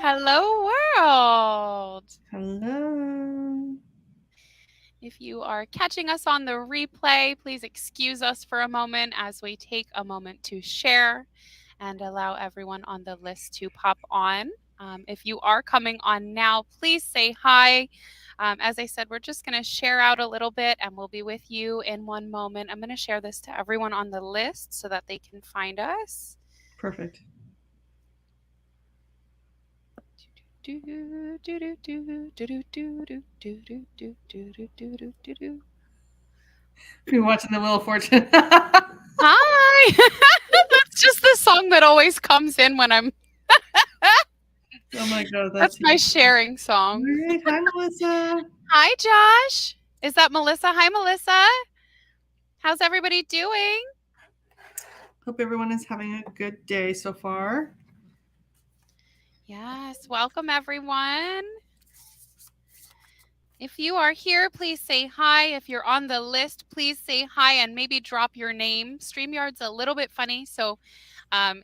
Hello, world. Hello. If you are catching us on the replay, please excuse us for a moment as we take a moment to share and allow everyone on the list to pop on. If you are coming on now, please say hi. As I said, we're just going to share out a little bit and we'll be with you in one moment. I'm going to share this to everyone on the list so that they can find us. Perfect. You're watching the Wheel of Fortune. Hi. That's just the song that always comes in when I'm. Oh my God, That's that's my you. sharing All song. right. Hi, Melissa. Hi, Josh. Is that Melissa? Hi, Melissa. How's everybody doing? Hope everyone is having a good day so far. Yes, welcome everyone. If you are here, please say hi. If you're on the list, please say hi and maybe drop your name. StreamYard's a little bit funny, so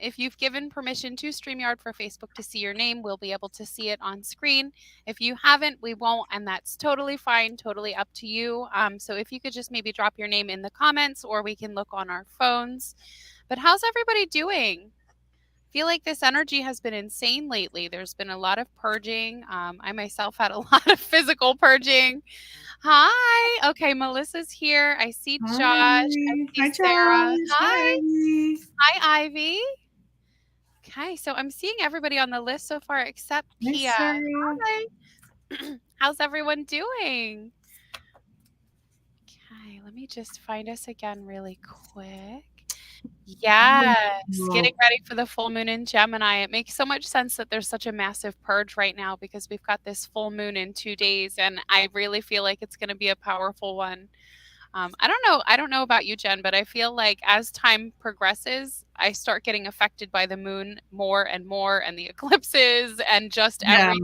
if you've given permission to StreamYard for Facebook to see your name, we'll be able to see it on screen. If you haven't, we won't, and that's totally fine, totally up to you. So if you could just maybe drop your name in the comments, or we can look on our phones. But how's everybody doing? I feel like this energy has been insane lately. There's been a lot of purging. I myself had a lot of physical purging. Hi. Okay, Melissa's here. I see Josh. I Hi. see Hi, Sarah. Josh. Hi, Hi. Ivy. Hi, Ivy. Okay, so I'm seeing everybody on the list so far except Hi, Pia. Sarah. Hi. How's everyone doing? Okay, let me just find us again really quick. Yes, getting ready for the full moon in Gemini. It makes so much sense that there's such a massive purge right now because we've got this full moon in 2 days, and I really feel like it's going to be a powerful one. I don't know about you, Jen, but I feel like as time progresses, I start getting affected by the moon more and more, and the eclipses, and just Yeah. every.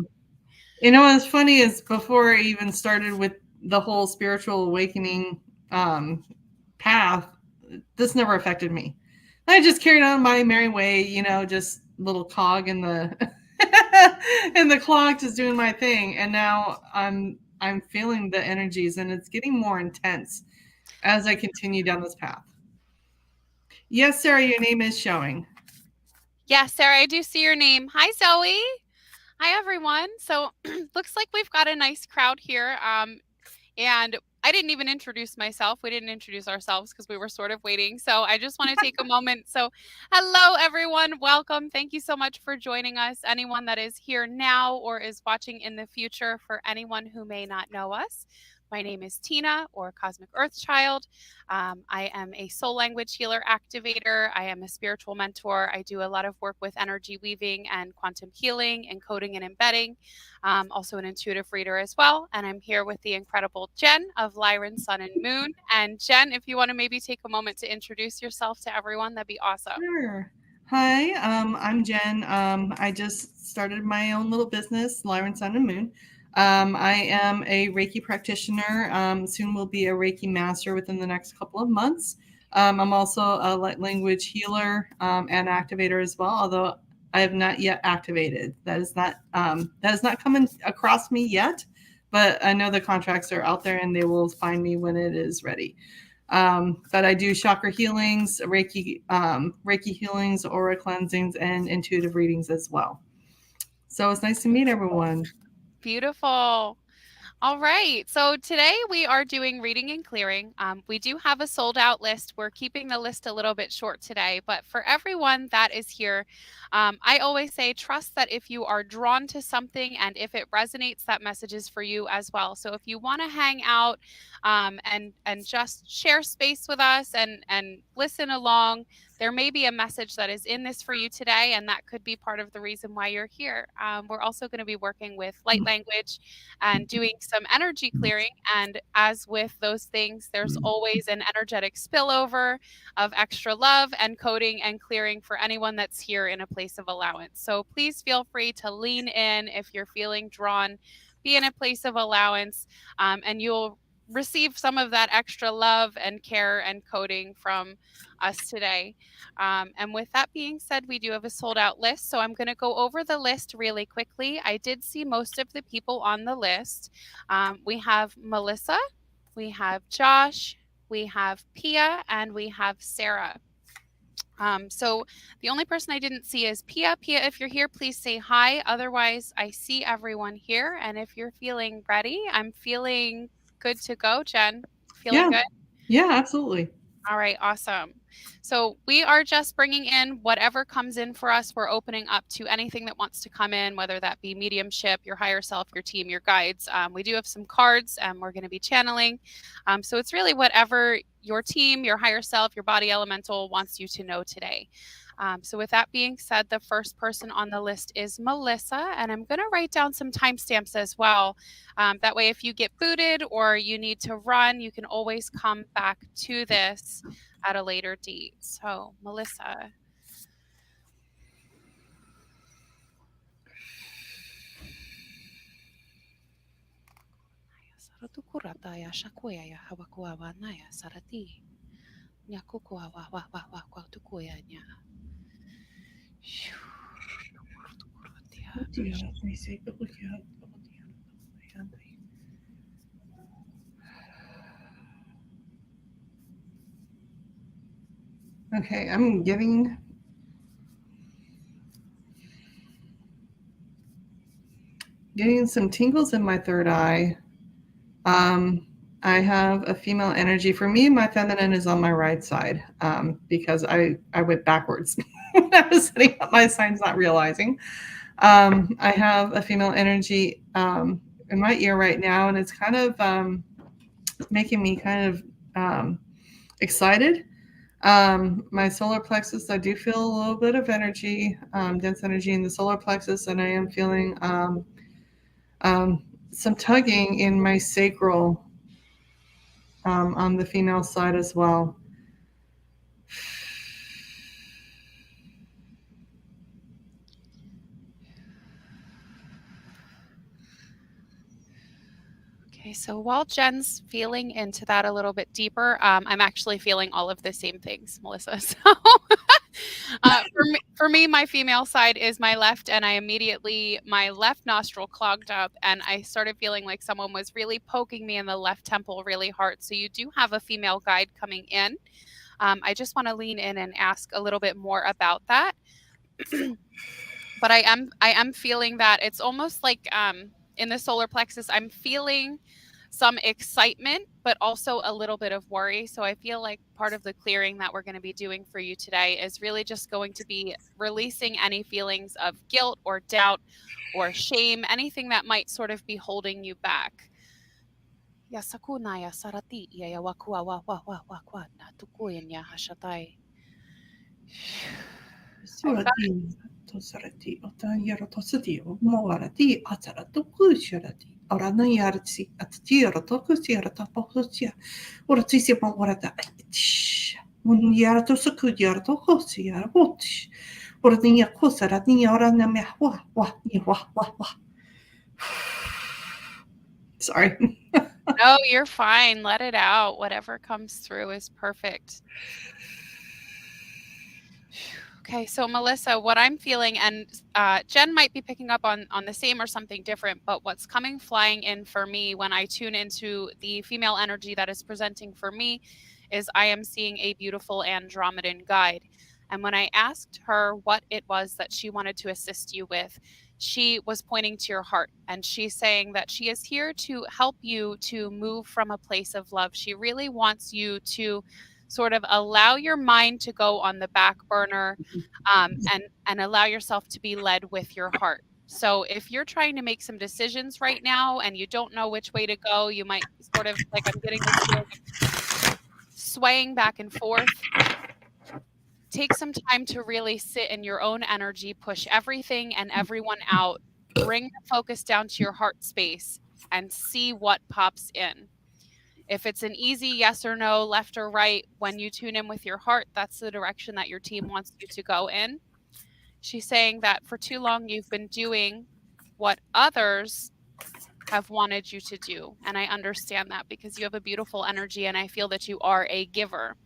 You know what's funny is before I even started with the whole spiritual awakening path, this never affected me. I just carried on my merry way, just little cog in the in the clock, just doing my thing. And now I'm feeling the energies, and it's getting more intense as I continue down this path. Yes, Sarah, your name is showing. Yeah, Sarah, I do see your name. Hi, Zoe. Hi, everyone. So looks like we've got a nice crowd here. And I didn't even introduce myself. We didn't introduce ourselves because we were sort of waiting. So I just want to take a moment. So, hello, everyone. Welcome. Thank you so much for joining us. Anyone that is here now or is watching in the future, for anyone who may not know us, my name is Tina, or Cosmic Earth Child. I am a soul language healer activator. I am a spiritual mentor. I do a lot of work with energy weaving and quantum healing, encoding and embedding. Also an intuitive reader as well. And I'm here with the incredible Jen of Lyran, Sun and Moon. And Jen, if you want to maybe take a moment to introduce yourself to everyone, that'd be awesome. Sure. Hi, I'm Jen. I just started my own little business, Lyran Sun and Moon. I am a Reiki practitioner. Soon will be a Reiki master within the next couple of months. I'm also a light language healer and activator as well, although I have not yet activated. That is not coming across me yet, but I know the contracts are out there and they will find me when it is ready. But I do chakra healings, Reiki healings, aura cleansings, and intuitive readings as well. So it's nice to meet everyone. Beautiful. All right. So today we are doing reading and clearing. We do have a sold out list. We're keeping the list a little bit short today, but for everyone that is here, I always say trust that if you are drawn to something and if it resonates, that message is for you as well. So if you want to hang out and just share space with us and listen along, there may be a message that is in this for you today, and that could be part of the reason why you're here. We're also going to be working with light language and doing some energy clearing. And as with those things, there's always an energetic spillover of extra love and coding and clearing for anyone that's here in a place of allowance. So please feel free to lean in if you're feeling drawn, be in a place of allowance, and you'll receive some of that extra love and care and coding from us today. And with that being said, we do have a sold out list. So I'm going to go over the list really quickly. I did see most of the people on the list. We have Melissa, we have Josh, we have Pia, and we have Sarah. So the only person I didn't see is Pia. Pia, if you're here, please say hi. Otherwise, I see everyone here. And if you're feeling ready, I'm feeling good to go. Jen, feeling Yeah. good? Yeah, absolutely. All right, awesome. So we are just bringing in whatever comes in for us. We're opening up to anything that wants to come in, whether that be mediumship, your higher self, your team, your guides. We do have some cards we're going to be channeling. So it's really whatever your team, your higher self, your body elemental wants you to know today. So with that being said, the first person on the list is Melissa, and I'm going to write down some timestamps as well. That way, if you get booted or you need to run, you can always come back to this at a later date. So, Melissa. Okay, I'm getting some tingles in my third eye. I have a female energy. For me, my feminine is on my right side because I went backwards when I was setting up my signs, not realizing. I have a female energy in my ear right now, and it's kind of making me kind of excited. My solar plexus, I do feel a little bit of energy, dense energy in the solar plexus, and I am feeling some tugging in my sacral on the female side as well. Okay, so while Jen's feeling into that a little bit deeper, I'm actually feeling all of the same things, Melissa. So for me, my female side is my left, and my left nostril clogged up, and I started feeling like someone was really poking me in the left temple really hard. So you do have a female guide coming in. I just want to lean in and ask a little bit more about that. But I am feeling that it's almost like in the solar plexus, I'm feeling some excitement, but also a little bit of worry. So I feel like part of the clearing that we're going to be doing for you today is really just going to be releasing any feelings of guilt or doubt or shame, anything that might sort of be holding you back. Yasakunaya sarati ya wakua wa wa wa wa wa na tukuyan ya hashatai. Surati, to sarati, otan yarotosati, moarati, ataratoku sharati. Orana yarati, atirato sierra pohosia, or tissimo orata. Mun yaratosaku yaratohosia, botish. Or the yakosara, the orana mehwa, wa, wa. Sorry. No, you're fine. Let it out. Whatever comes through is perfect. Okay, so Melissa, what I'm feeling, and Jen might be picking up on the same or something different, but what's coming flying in for me when I tune into the female energy that is presenting for me is I am seeing a beautiful Andromedan guide. And when I asked her what it was that she wanted to assist you with, she was pointing to your heart, and she's saying that she is here to help you to move from a place of love. She really wants you to sort of allow your mind to go on the back burner and allow yourself to be led with your heart. So if you're trying to make some decisions right now and you don't know which way to go, you might sort of like I'm getting this feeling swaying back and forth. Take some time to really sit in your own energy, push everything and everyone out, bring the focus down to your heart space and see what pops in. If it's an easy yes or no, left or right, when you tune in with your heart, that's the direction that your team wants you to go in. She's saying that for too long you've been doing what others have wanted you to do. And I understand that because you have a beautiful energy and I feel that you are a giver.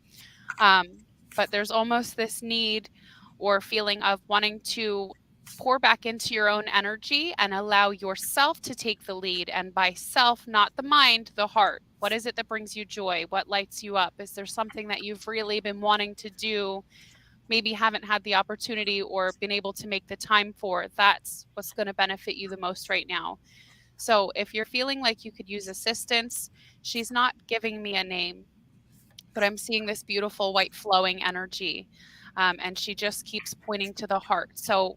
But there's almost this need or feeling of wanting to pour back into your own energy and allow yourself to take the lead. And by self, not the mind, the heart. What is it that brings you joy? What lights you up? Is there something that you've really been wanting to do, maybe haven't had the opportunity or been able to make the time for? That's what's going to benefit you the most right now. So if you're feeling like you could use assistance, she's not giving me a name, but I'm seeing this beautiful white flowing energy. And she just keeps pointing to the heart. So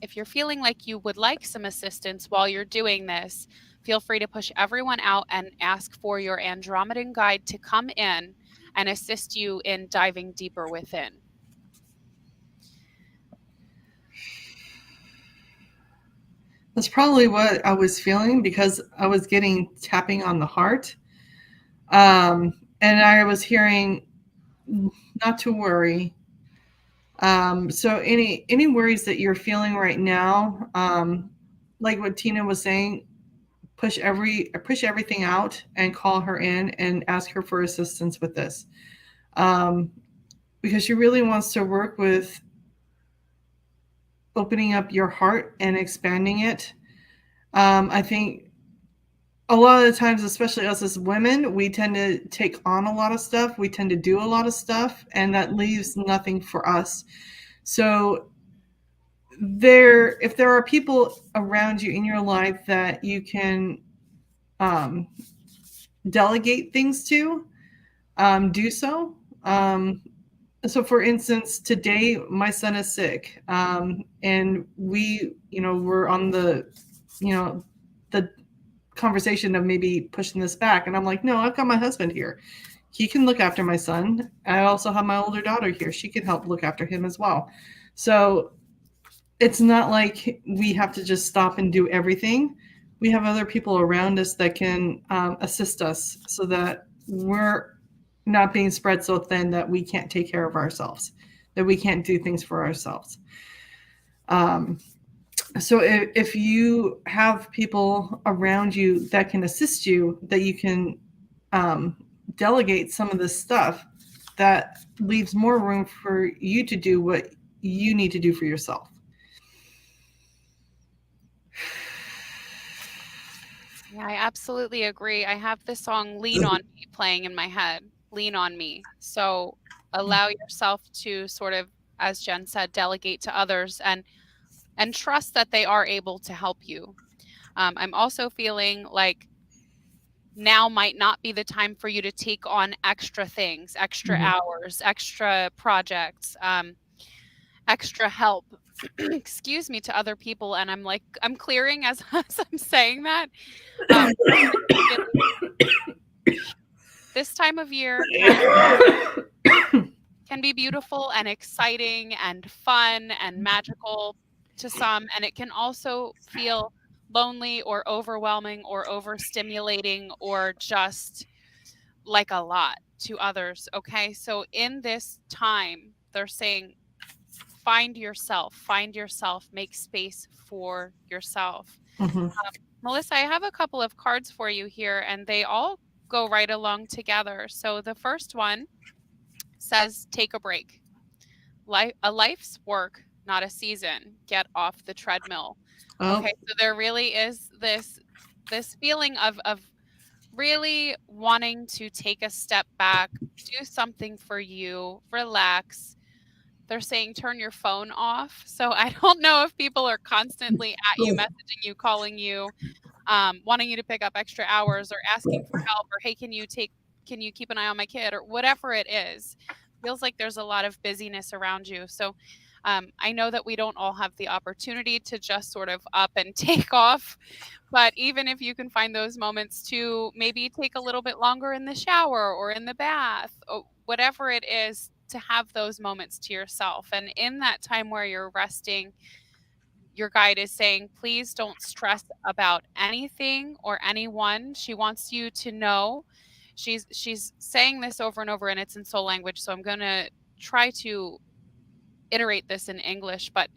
if you're feeling like you would like some assistance while you're doing this, feel free to push everyone out and ask for your Andromedan guide to come in and assist you in diving deeper within. That's probably what I was feeling because I was getting tapping on the heart. And I was hearing not to worry. So any worries that you're feeling right now, like what Tina was saying, push everything out and call her in and ask her for assistance with this, um, because she really wants to work with opening up your heart and expanding it. I think a lot of the times, especially us as women, we tend to take on a lot of stuff. We tend to do a lot of stuff, and that leaves nothing for us. So if there are people around you in your life that you can um, delegate things to, do so. So for instance, today my son is sick, and we're on the conversation of maybe pushing this back, and I'm like, no, I've got my husband here. He can look after my son. I also have my older daughter here. She can help look after him as well. So it's not like we have to just stop and do everything. We have other people around us that can assist us so that we're not being spread so thin that we can't take care of ourselves, that we can't do things for ourselves. So if you have people around you that can assist you, that you can delegate some of this stuff, that leaves more room for you to do what you need to do for yourself. Yeah, I absolutely agree. I have the song Lean on Me playing in my head. Lean on me. So allow yourself to sort of, as Jen said, delegate to others and trust that they are able to help you. I'm also feeling like now might not be the time for you to take on extra things, extra hours, extra projects, extra help. Excuse me, to other people. And I'm like, I'm clearing as, as I'm saying that. Um, this time of year can be beautiful and exciting and fun and magical to some, and it can also feel lonely or overwhelming or overstimulating or just like a lot to others. Okay, so in this time, they're saying find yourself, make space for yourself. Mm-hmm. Melissa, I have a couple of cards for you here, and they all go right along together. So the first one says, take a break. A life's work, not a season. Get off the treadmill. Oh. Okay, so there really is this feeling of really wanting to take a step back, do something for you, relax. They're saying turn your phone off. So I don't know if people are constantly at you, messaging you, calling you, wanting you to pick up extra hours or asking for help or, hey, can you keep an eye on my kid or whatever it is. Feels like there's a lot of busyness around you. So I know that we don't all have the opportunity to just sort of up and take off, but even if you can find those moments to maybe take a little bit longer in the shower or in the bath, or whatever it is, to have those moments to yourself. And in that time where you're resting, your guide is saying, please don't stress about anything or anyone. She wants you to know. She's saying this over and over, and it's in soul language. So I'm going to try to iterate this in English, but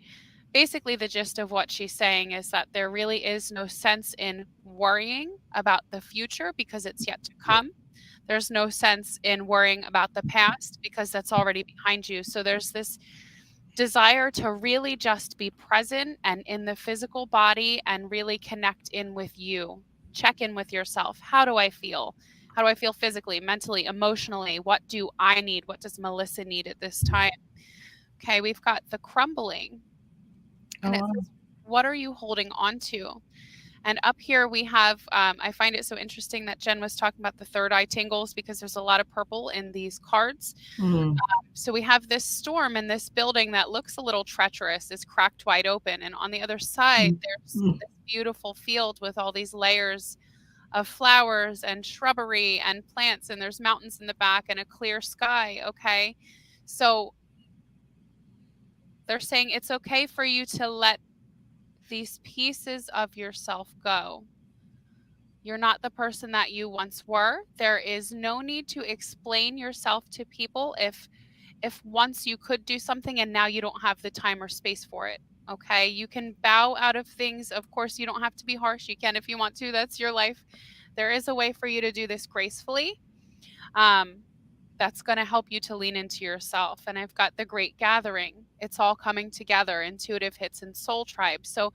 basically the gist of what she's saying is that there really is no sense in worrying about the future because it's yet to come. There's no sense in worrying about the past because that's already behind you. So there's this desire to really just be present and in the physical body and really connect in with you. Check in with yourself. How do I feel? How do I feel physically, mentally, emotionally? What do I need? What does Melissa need at this time? Okay, we've got the crumbling. And it Oh, says, what are you holding on to? And up here we have, I find it so interesting that Jen was talking about the third eye tingles because there's a lot of purple in these cards. mm, So we have this storm in this building that looks a little treacherous, is cracked wide open. And on the other side, mm, there's mm, this beautiful field with all these layers of flowers and shrubbery and plants. And there's mountains in the back and a clear sky. Okay. So they're saying it's okay for you to let these pieces of yourself go. You're not the person that you once were. There is no need to explain yourself to people if once you could do something and now you don't have the time or space for it. Okay? You can bow out of things. Of course, you don't have to be harsh. You can if you want to. That's your life. There is a way for you to do this gracefully. That's going to help you to lean into yourself. And I've got the Great Gathering. It's all coming together, intuitive hits and soul tribe. So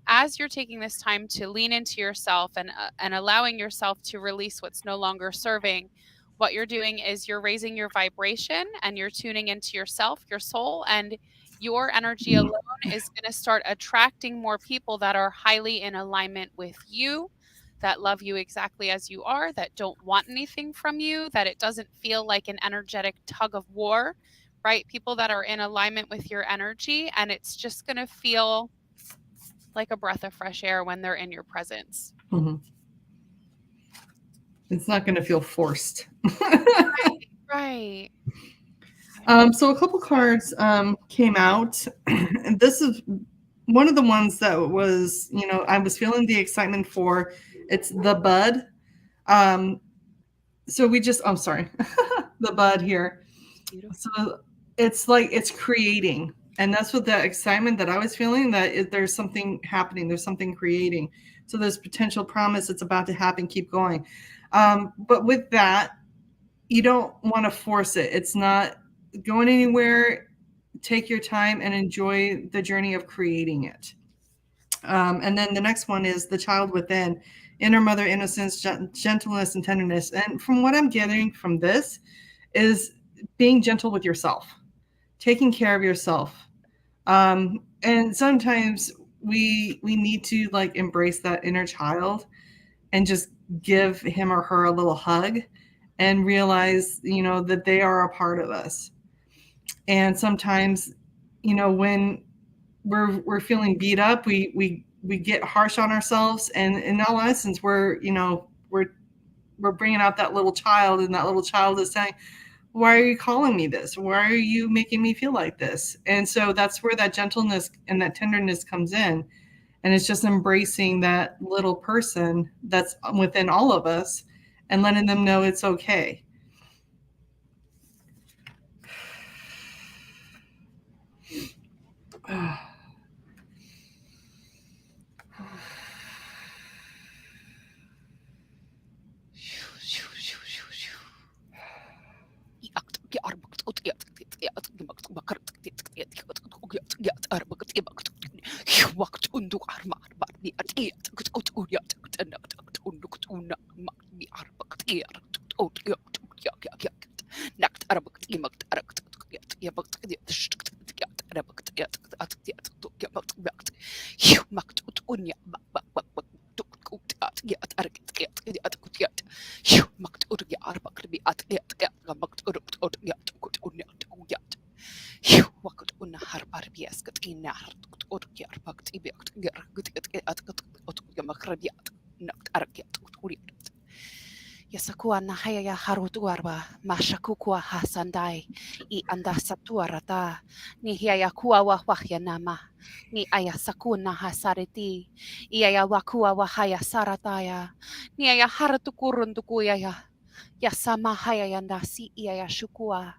as you're taking this time to lean into yourself and allowing yourself to release what's no longer serving, what you're doing is you're raising your vibration and you're tuning into yourself, your soul, and your energy alone is going to start attracting more people that are highly in alignment with you, that love you exactly as you are, that don't want anything from you, that it doesn't feel like an energetic tug of war, right? People that are in alignment with your energy, and it's just going to feel like a breath of fresh air when they're in your presence. mhm. It's not going to feel forced. Right. So a couple cards came out, and this is one of the ones that was, I was feeling the excitement for. It's the bud. So we just, I'm sorry, the bud here. It's beautiful. So it's like it's creating, and that's what the excitement that I was feeling. There's something happening. There's something creating. So there's potential promise. It's about to happen. Keep going. But with that, you don't want to force it. It's not going anywhere. Take your time and enjoy the journey of creating it. And then the next one is the child within, inner mother innocence, gentleness, and tenderness. And from what I'm getting from this is being gentle with yourself, taking care of yourself. And sometimes we need to like embrace that inner child and just give him or her a little hug and realize, that they are a part of us. And sometimes, when we're feeling beat up, we get harsh on ourselves, and in all essence, we're bringing out that little child, and that little child is saying, why are you calling me this? Why are you making me feel like this? And so that's where that gentleness and that tenderness comes in. And it's just embracing that little person that's within all of us and letting them know it's okay. Yasakua nahaya harutuarba, mashakukua hasandai, I andasatuarata, ni hiayakua wahyanama, ni ayasakuna hasariti, I ayawakua wahaya sarataya, ni ayaharatukurundukuyaya, yasama hayayandasi iayashukua,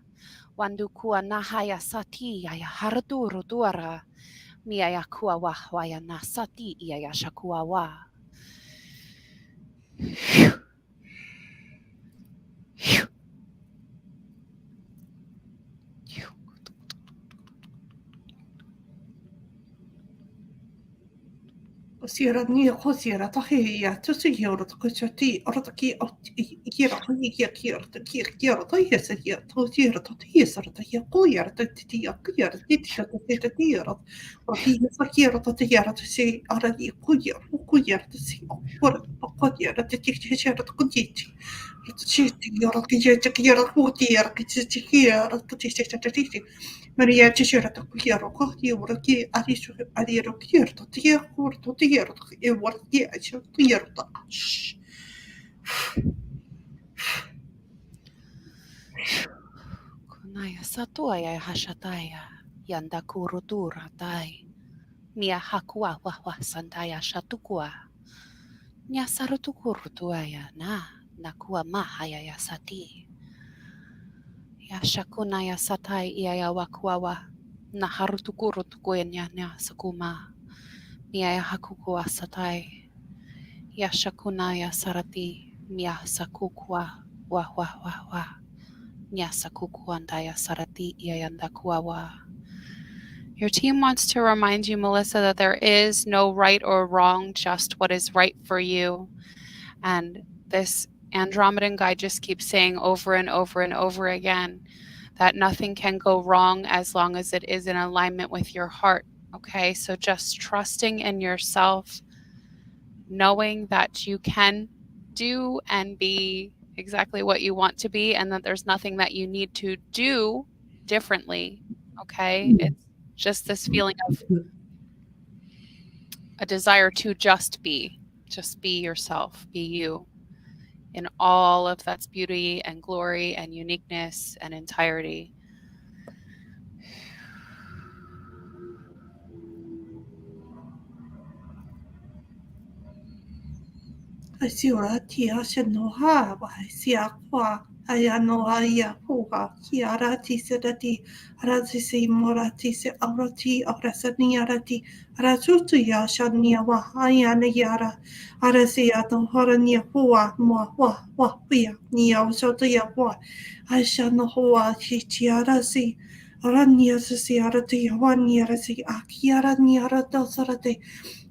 wandukua nahaya sati ayaharaturutuara, Miaya kuawa waya nasati iaya shakuawa. Sierra ni Hosiera Tahia to Sierra to Kuchati or the key of Kira Kira to Kira to yes here to Sierra to yes or to Yakuya to Tia Kuya Titia to the Tira or he is a Kira to Tiara to say Ara Kuya to see what Kodia to Titia to Kujiti. You're Kira Kutia Kitia to Titia. Maria Teixeira da Cunha, corriu aqui, Arisho, Ariero, Kierto, Tierto, Tierto, eu vou aqui, Tierto. Kunaya satuaya hashataya. Yanda kurutura tai. Mia hakua wahwa sandaya shatukua. Nya sarutukurutuaya nakua mahaya ya sati. Ya shakunaya satai iaya wakuawa. Na harutukurutukuenya nya sakuma. Mia hakukua satai. Ya shakunaya sarati. Mia sakukua wah. Nya sakukuandaya sarati iayanda kuawa. Your team wants to remind you, Melissa, that there is no right or wrong, just what is right for you. And this Andromedan guide just keeps saying over and over and over again that nothing can go wrong as long as it is in alignment with your heart. Okay, so just trusting in yourself, knowing that you can do and be exactly what you want to be, and that there's nothing that you need to do differently. Okay, it's just this feeling of a desire to just be yourself, be you in all of that's beauty and glory and uniqueness and entirety. I see what Tia should know ha, why see aqua. I know Aya Puha, Kiarati Sedati, Razisi Morati se Aurati, Aurasani Arati, Razutu Yashania Wahayana Yara, Arasia no Horania Hua, Wa, Nia Sotia Wa, I shall know Hoa, Chichiarasi, Arania Sisiarati, Waniarasi, Akiara Niara Dosarate,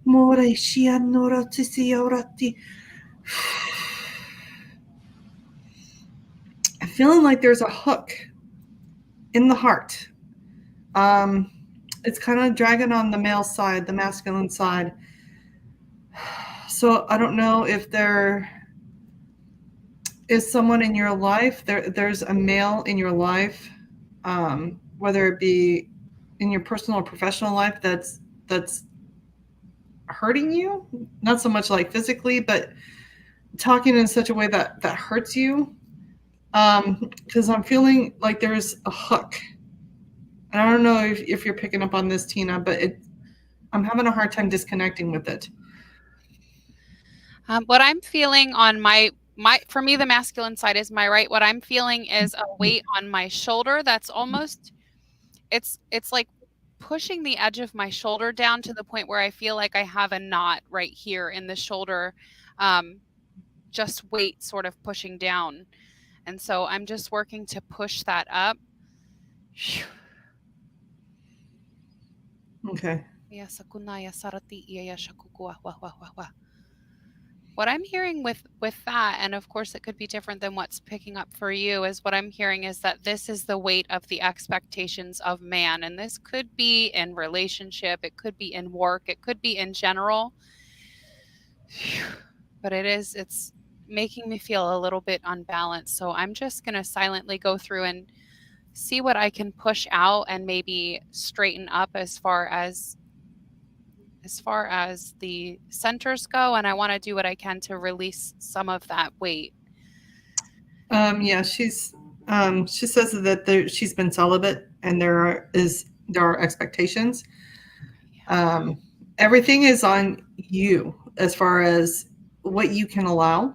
More Shianora Tisiorati. I'm feeling like there's a hook in the heart. It's kind of dragging on the male side, the masculine side. So I don't know if there is someone in your life. There's a male in your life, whether it be in your personal or professional life, that's hurting you. Not so much like physically, but talking in such a way that hurts you. Because I'm feeling like there's a hook. And I don't know if you're picking up on this, Tina, but I'm having a hard time disconnecting with it. What I'm feeling on my for me, the masculine side is my right. What I'm feeling is a weight on my shoulder that's almost it's like pushing the edge of my shoulder down to the point where I feel like I have a knot right here in the shoulder. Just weight sort of pushing down. And so I'm just working to push that up. Okay. What I'm hearing with that, and of course it could be different than what's picking up for you, is what I'm hearing is that this is the weight of the expectations of man. And this could be in relationship, it could be in work, it could be in general. But it's making me feel a little bit unbalanced. So I'm just going to silently go through and see what I can push out and maybe straighten up as far as the centers go, and I want to do what I can to release some of that weight. Yeah, she says that she's been celibate, and there are expectations. Everything is on you as far as what you can allow,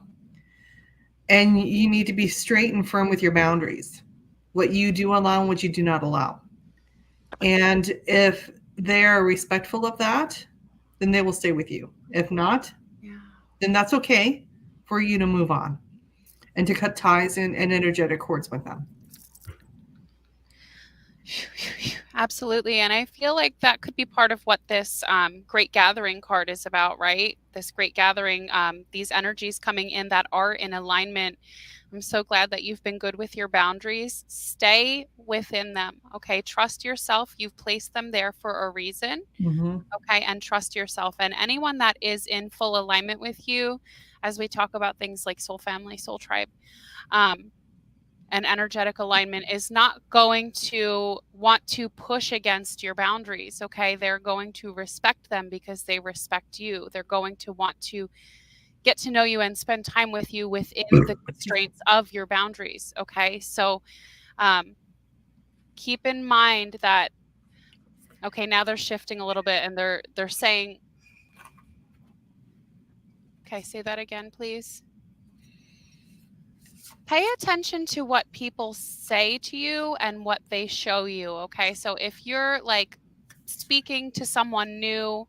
and you need to be straight and firm with your boundaries, what you do allow and what you do not allow. And if they are respectful of that, then they will stay with you. If not, then that's okay for you to move on and to cut ties and energetic cords with them. Absolutely. And I feel like that could be part of what this Great Gathering card is about, right? This Great Gathering, these energies coming in that are in alignment. I'm so glad that you've been good with your boundaries. Stay within them, okay? Trust yourself. You've placed them there for a reason, okay? And trust yourself. And anyone that is in full alignment with you, as we talk about things like soul family, soul tribe, and energetic alignment, is not going to want to push against your boundaries, okay? They're going to respect them because they respect you. They're going to want to get to know you and spend time with you within the constraints of your boundaries, okay? So keep in mind that, okay, now they're shifting a little bit and they're saying, okay, say that again, please. Pay attention to what people say to you and what they show you, okay? So if you're like speaking to someone new,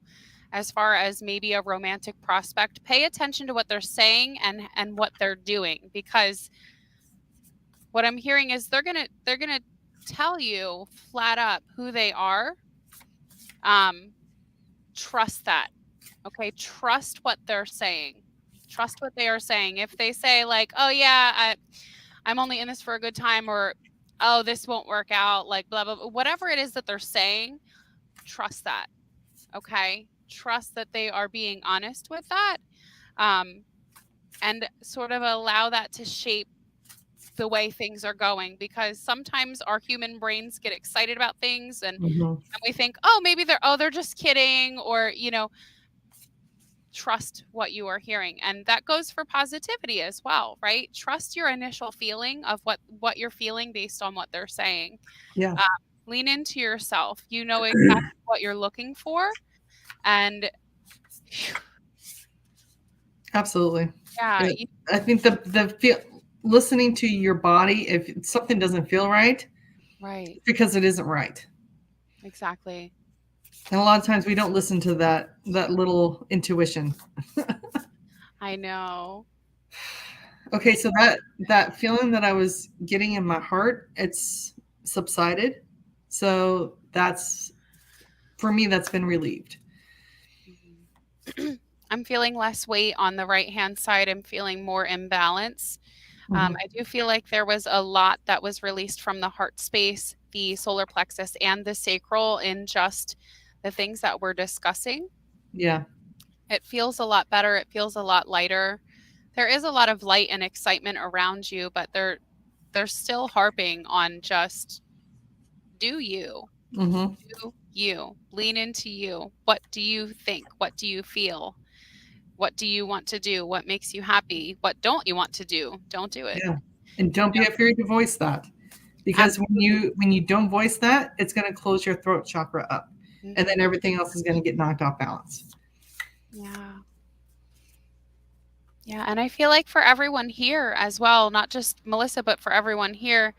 as far as maybe a romantic prospect, pay attention to what they're saying and what they're doing, because what I'm hearing is they're gonna tell you flat up who they are. Trust that, okay? Trust what they're saying. Trust what they are saying. If they say like, "Oh yeah, I'm only in this for a good time," or "Oh, this won't work out," like blah blah blah, whatever it is that they're saying, trust that, okay? Trust that they are being honest with that, and sort of allow that to shape the way things are going, because sometimes our human brains get excited about things and we think, oh, maybe they're just kidding, or trust what you are hearing. And that goes for positivity as well, right? Trust your initial feeling of what you're feeling based on what they're saying. Yeah. Lean into yourself. You know exactly what you're looking for. And Absolutely. yeah, I think listening to your body, if something doesn't feel right, right, because it isn't right. exactly. And a lot of times we don't listen to that little intuition. I know. Okay, so that feeling that I was getting in my heart, it's subsided. So that's, for me, that's been relieved. I'm feeling less weight on the right-hand side. I'm feeling more imbalance. I do feel like there was a lot that was released from the heart space, the solar plexus, and the sacral in just the things that we're discussing. Yeah. It feels a lot better. It feels a lot lighter. There is a lot of light and excitement around you, but they're still harping on just do you. Do you. Lean into you. What do you think? What do you feel? What do you want to do? What makes you happy? What don't you want to do? Don't do it. Yeah. And don't be afraid to voice that, because when you don't voice that, it's going to close your throat chakra up, and then everything else is going to get knocked off balance. Yeah. Yeah, and I feel like for everyone here as well, not just Melissa, but for everyone here,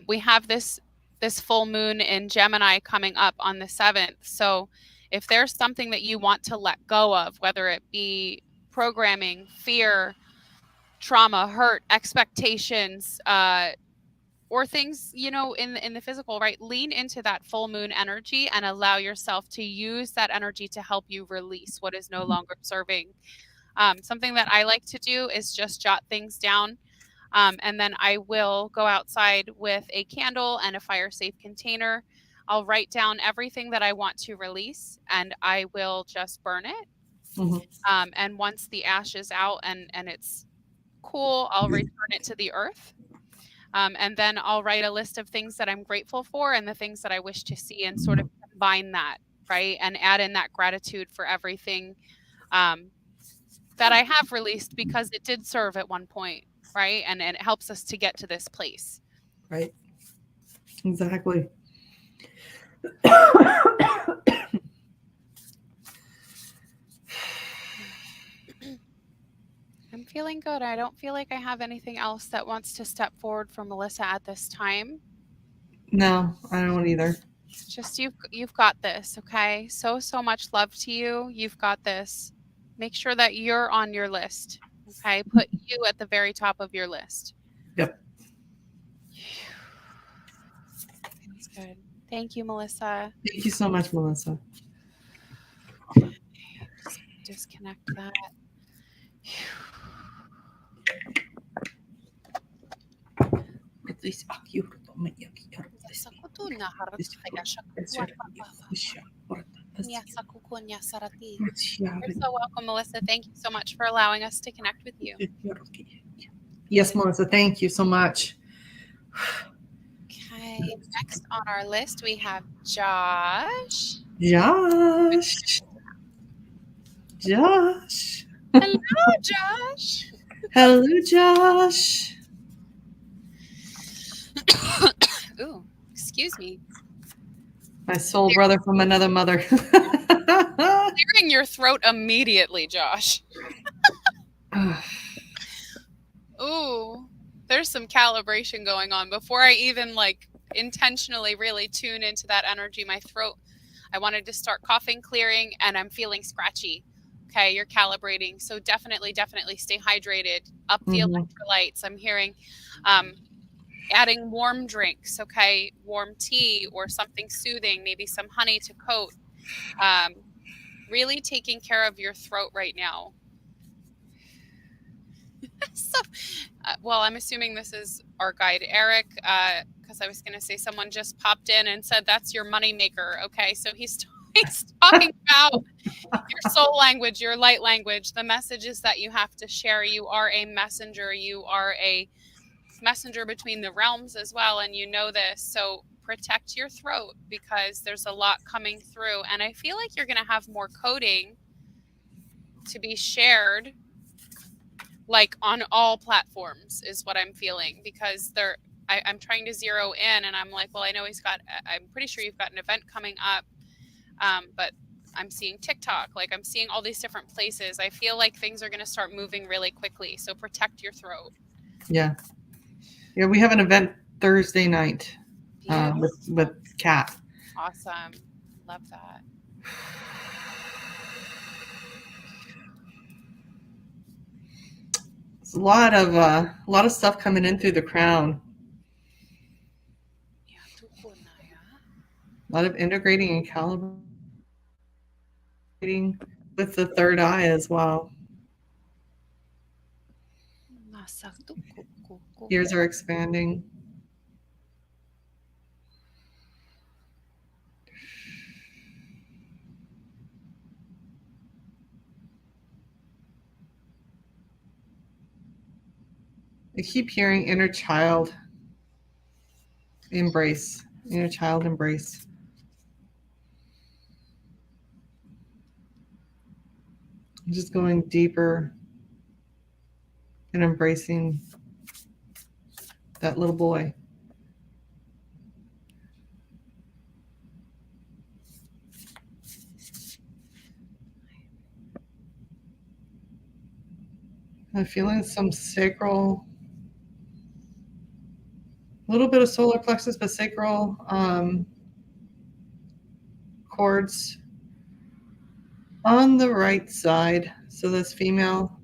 we have this full moon in Gemini coming up on the 7th. So if there's something that you want to let go of, whether it be programming, fear, trauma, hurt, expectations, or things, in the physical, right? Lean into that full moon energy and allow yourself to use that energy to help you release what is no longer serving. Something that I like to do is just jot things down. And then I will go outside with a candle and a fire safe container. I'll write down everything that I want to release and I will just burn it. And once the ash is out and it's cool, I'll return it to the earth. And then I'll write a list of things that I'm grateful for and the things that I wish to see, and sort of combine that, right? And add in that gratitude for everything that I have released, because it did serve at one point, right? And it helps us to get to this place. Right. Exactly. I'm feeling good. I don't feel like I have anything else that wants to step forward for Melissa at this time. No, I don't either. Just you've got this, okay? So much love to you. You've got this. Make sure that you're on your list. Okay? Put you at the very top of your list. Yep. Feels good. Thank you, Melissa. Thank you so much, Melissa. Just disconnect that. You're so welcome, Melissa. Thank you so much for allowing us to connect with you. Yes, Melissa, thank you so much. Okay, next on our list we have Josh. Josh. Josh. Hello, Josh. Hello, Josh. Ooh, excuse me. My soul brother from another mother. Clearing your throat immediately, Josh. Ooh, there's some calibration going on. Before I even intentionally really tune into that energy, my throat, I wanted to start coughing, clearing, and I'm feeling scratchy. Okay, you're calibrating. So definitely stay hydrated. Up the electrolytes. I'm hearing adding warm drinks, okay? Warm tea or something soothing, maybe some honey to coat. Really taking care of your throat right now. So, well, I'm assuming this is our guide, Eric, because I was going to say someone just popped in and said that's your money maker. Okay, so he's talking about your soul language, your light language, the messages that you have to share. You are a messenger. You are a messenger between the realms as well, and you know this. So protect your throat because there's a lot coming through, and I feel like you're going to have more coding to be shared on all platforms is what I'm feeling, because I'm trying to zero in and I'm like, well, I know I'm pretty sure you've got an event coming up, but I'm seeing TikTok, I'm seeing all these different places. I feel like things are going to start moving really quickly, so protect your throat. Yeah, we have an event Thursday night with Kat. Awesome. Love that. It's a lot of stuff coming in through the crown. A lot of integrating and calibrating with the third eye as well. Ears are expanding. I keep hearing inner child embrace. Inner child embrace. I'm just going deeper and embracing that little boy. I'm feeling some sacral, a little bit of solar plexus, but sacral cords on the right side. So that's female.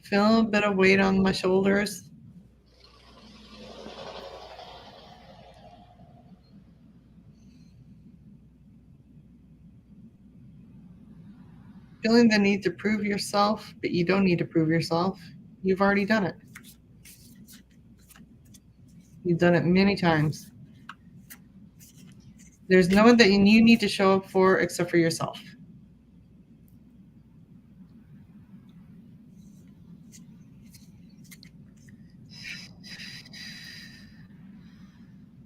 Feel a bit of weight on my shoulders. Feeling the need to prove yourself, but you don't need to prove yourself. You've already done it. You've done it many times. There's no one that you need to show up for except for yourself.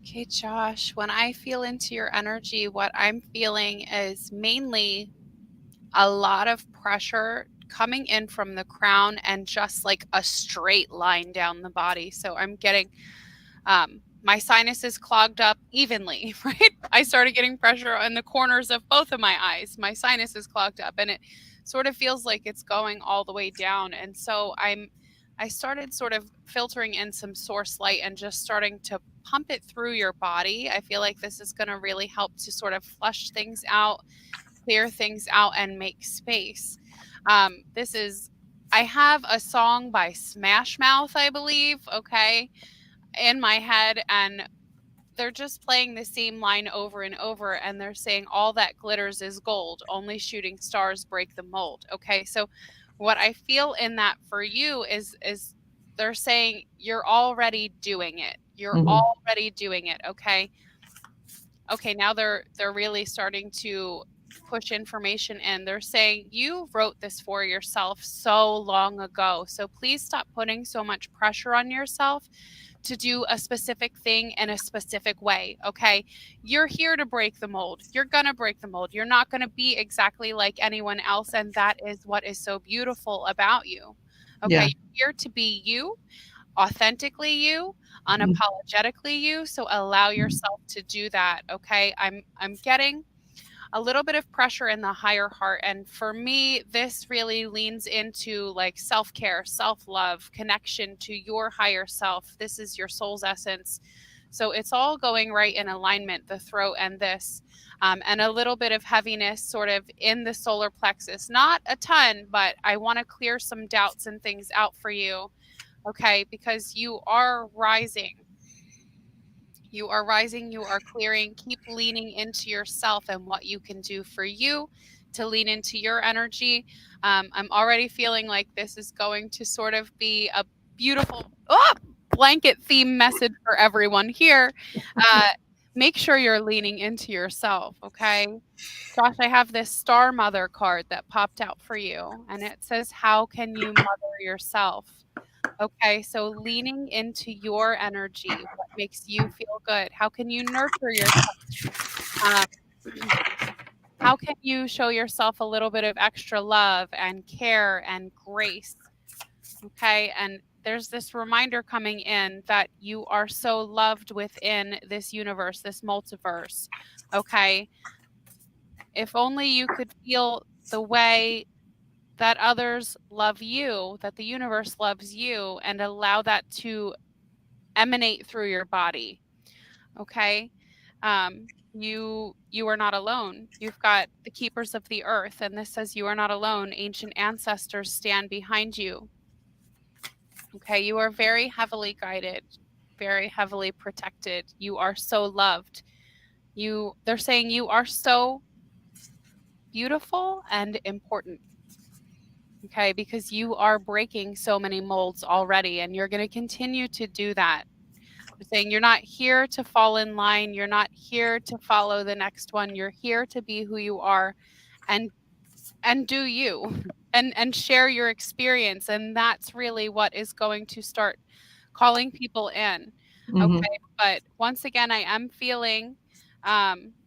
Okay, Josh, when I feel into your energy, what I'm feeling is mainly a lot of pressure coming in from the crown and just a straight line down the body. So I'm getting my sinuses clogged up evenly, right? I started getting pressure on the corners of both of my eyes. My sinus is clogged up and it sort of feels like it's going all the way down. And so I'm I started sort of filtering in some source light and just starting to pump it through your body. I feel like this is going to really help to sort of flush things out, clear things out, and make space. I have a song by Smash Mouth, I believe, okay, in my head, and they're just playing the same line over and over, and they're saying all that glitters is gold, only shooting stars break the mold. Okay, so what I feel in that for you is they're saying you're already doing it. You're already doing it. Okay, now they're really starting to push information in. They're saying you wrote this for yourself so long ago, so please stop putting so much pressure on yourself to do a specific thing in a specific way. Okay, you're here to break the mold. You're gonna break the mold. You're not gonna be exactly like anyone else, and that is what is so beautiful about you. Okay, Yeah. you're here to be you, authentically you, unapologetically you, so allow yourself to do that. Okay, I'm getting a little bit of pressure in the higher heart, and for me this really leans into like self-care, self-love, connection to your higher self. This is your soul's essence, so it's all going right in alignment, the throat and this, and a little bit of heaviness sort of in the solar plexus, not a ton, but I want to clear some doubts and things out for you. Okay, because you are rising. You are rising, you are clearing. Keep leaning into yourself and what you can do for you to lean into your energy. I'm already feeling like this is going to sort of be a beautiful blanket theme message for everyone here. Make sure you're leaning into yourself, okay? Josh, I have this Star Mother card that popped out for you, and it says, how can you mother yourself? Okay, so leaning into your energy, what makes you feel good? How can you nurture yourself? Um, how can you show yourself a little bit of extra love and care and grace? Okay, and there's this reminder coming in that you are so loved within this universe, this multiverse. Okay, if only you could feel the way that others love you, that the universe loves you, and allow that to emanate through your body. Okay, you are not alone. You've got the keepers of the earth, and this says you are not alone. Ancient ancestors stand behind you. Okay, you are very heavily guided, very heavily protected. You are so loved. They're saying you are so beautiful and important. Okay, because you are breaking so many molds already, and you're going to continue to do that. They're saying you're not here to fall in line. You're not here to follow the next one. You're here to be who you are and do you and share your experience. And that's really what is going to start calling people in. Okay. But once again, I am feeling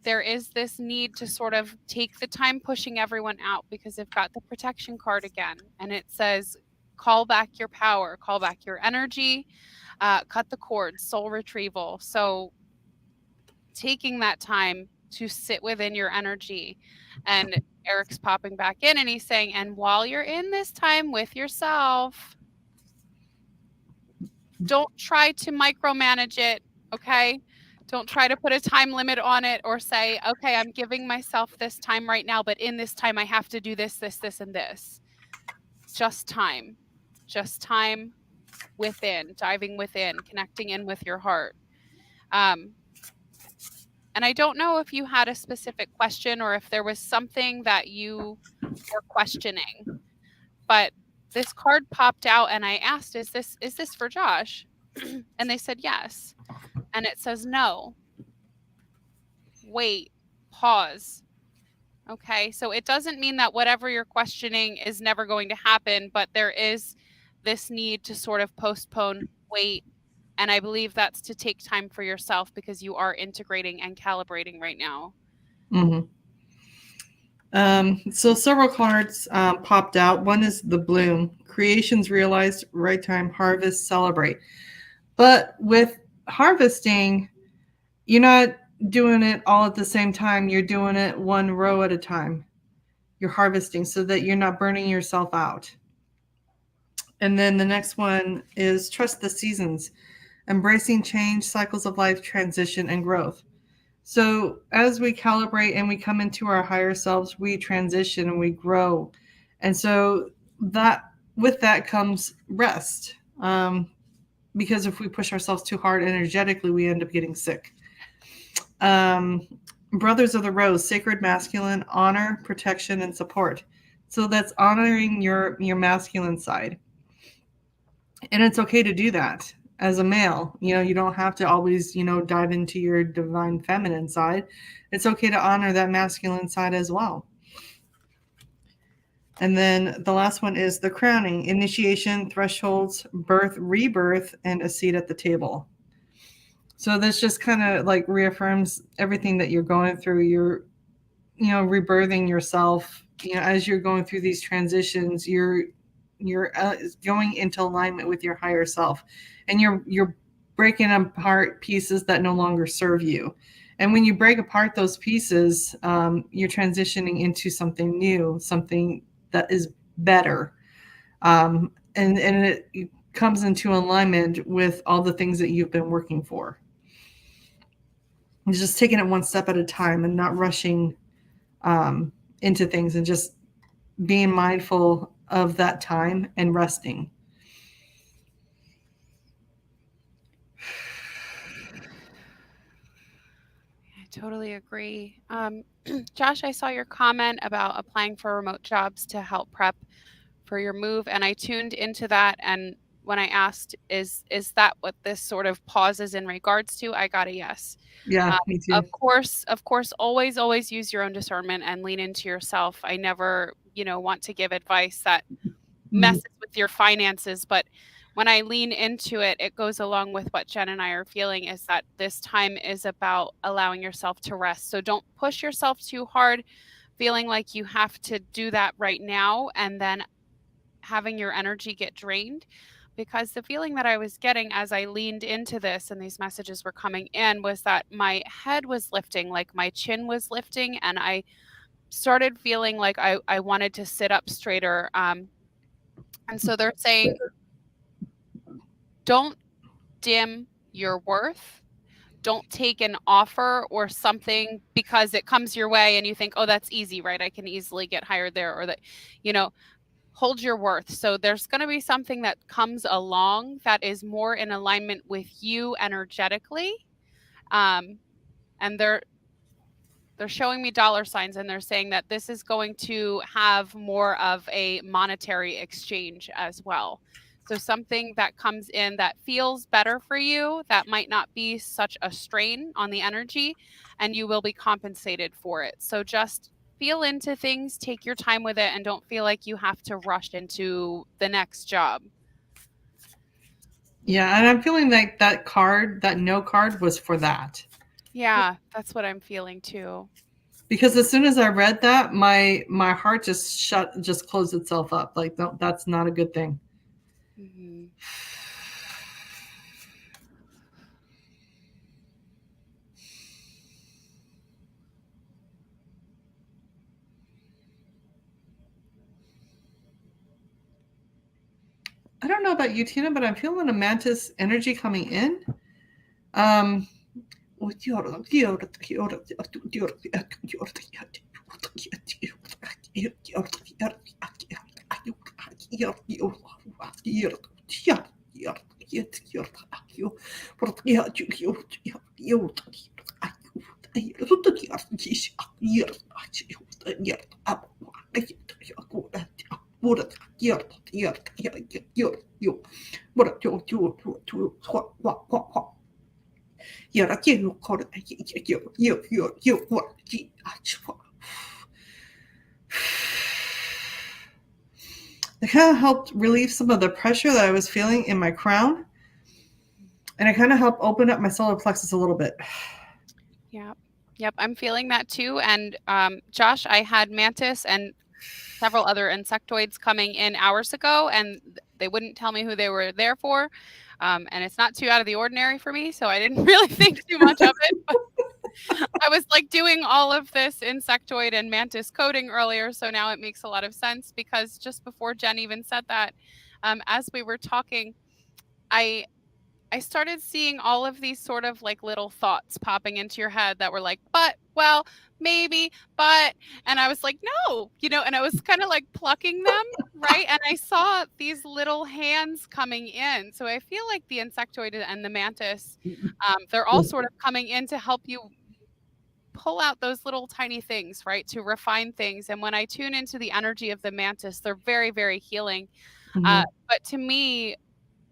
there is this need to sort of take the time pushing everyone out because they've got the protection card again. And it says, call back your power, call back your energy, cut the cord, soul retrieval. So taking that time to sit within your energy. And Eric's popping back in and he's saying, and while you're in this time with yourself, don't try to micromanage it, okay? Don't try to put a time limit on it or say, okay, I'm giving myself this time right now, but in this time I have to do this, this, this, and this. Just time within, diving within, connecting in with your heart. And I don't know if you had a specific question or if there was something that you were questioning, but this card popped out and I asked, is this for Josh? And they said yes. And it says no. Wait, pause. Okay, so it doesn't mean that whatever you're questioning is never going to happen, but there is this need to sort of postpone, wait, and I believe that's to take time for yourself because you are integrating and calibrating right now. So several cards popped out. One is the bloom. Creations realized, right time, harvest, celebrate. But with harvesting, you're not doing it all at the same time. You're doing it one row at a time. You're harvesting so that you're not burning yourself out. And then the next one is trust the seasons, embracing change, cycles of life, transition, and growth. So as we calibrate and we come into our higher selves, we transition and we grow. And so that with that comes rest. Because if we push ourselves too hard energetically, we end up getting sick. Um, Brothers of the Rose, sacred masculine, honor, protection, and support. So that's honoring your masculine side. And it's okay to do that as a male. You don't have to always, dive into your divine feminine side. It's okay to honor that masculine side as well. And then the last one is the crowning, initiation, thresholds, birth, rebirth, and a seat at the table. So this just kind of like reaffirms everything that you're going through. You're, rebirthing yourself. As you're going through these transitions, you're going into alignment with your higher self, and you're breaking apart pieces that no longer serve you. And when you break apart those pieces, you're transitioning into something new, something that is better, and it comes into alignment with all the things that you've been working for. It's just taking it one step at a time and not rushing into things, and just being mindful of that time and resting. I totally agree. Josh, I saw your comment about applying for remote jobs to help prep for your move, and I tuned into that. And when I asked, is that what this sort of pause is in regards to, I got a yes. Yeah, me too. Of course, always use your own discernment and lean into yourself. I never, want to give advice that messes with your finances, but when I lean into it, it goes along with what Jen and I are feeling, is that this time is about allowing yourself to rest. So don't push yourself too hard, feeling like you have to do that right now and then having your energy get drained. Because the feeling that I was getting as I leaned into this and these messages were coming in was that my head was lifting, like my chin was lifting, and I started feeling like I wanted to sit up straighter. And so they're saying, don't dim your worth. Don't take an offer or something because it comes your way and you think, oh, that's easy, right? I can easily get hired there, or that, hold your worth. So there's going to be something that comes along that is more in alignment with you energetically. And they're showing me dollar signs, and they're saying that this is going to have more of a monetary exchange as well. So something that comes in that feels better for you, that might not be such a strain on the energy, and you will be compensated for it. So just feel into things, take your time with it, and don't feel like you have to rush into the next job. Yeah, and I'm feeling like that card, that no card, was for that. Yeah, that's what I'm feeling too. Because as soon as I read that, my heart just closed itself up. Like, no, that's not a good thing. Mm-hmm. I don't know about you, Tina, but I'm feeling a mantis energy coming in. It kind of helped relieve some of the pressure that I was feeling in my crown. And it kind of helped open up my solar plexus a little bit. Yep, I'm feeling that too. And Josh, I had mantis and several other insectoids coming in hours ago, and they wouldn't tell me who they were there for. And it's not too out of the ordinary for me, so I didn't really think too much of it. But I was like doing all of this insectoid and mantis coding earlier, so now it makes a lot of sense, because just before Jen even said that, as we were talking, I I started seeing all of these sort of like little thoughts popping into your head that were like, but, well, maybe, but, and I was like, no, and I was kind of like plucking them, right? And I saw these little hands coming in. So I feel like the insectoid and the mantis, they're all sort of coming in to help you pull out those little tiny things, right? To refine things. And when I tune into the energy of the mantis, they're very, very healing. But to me,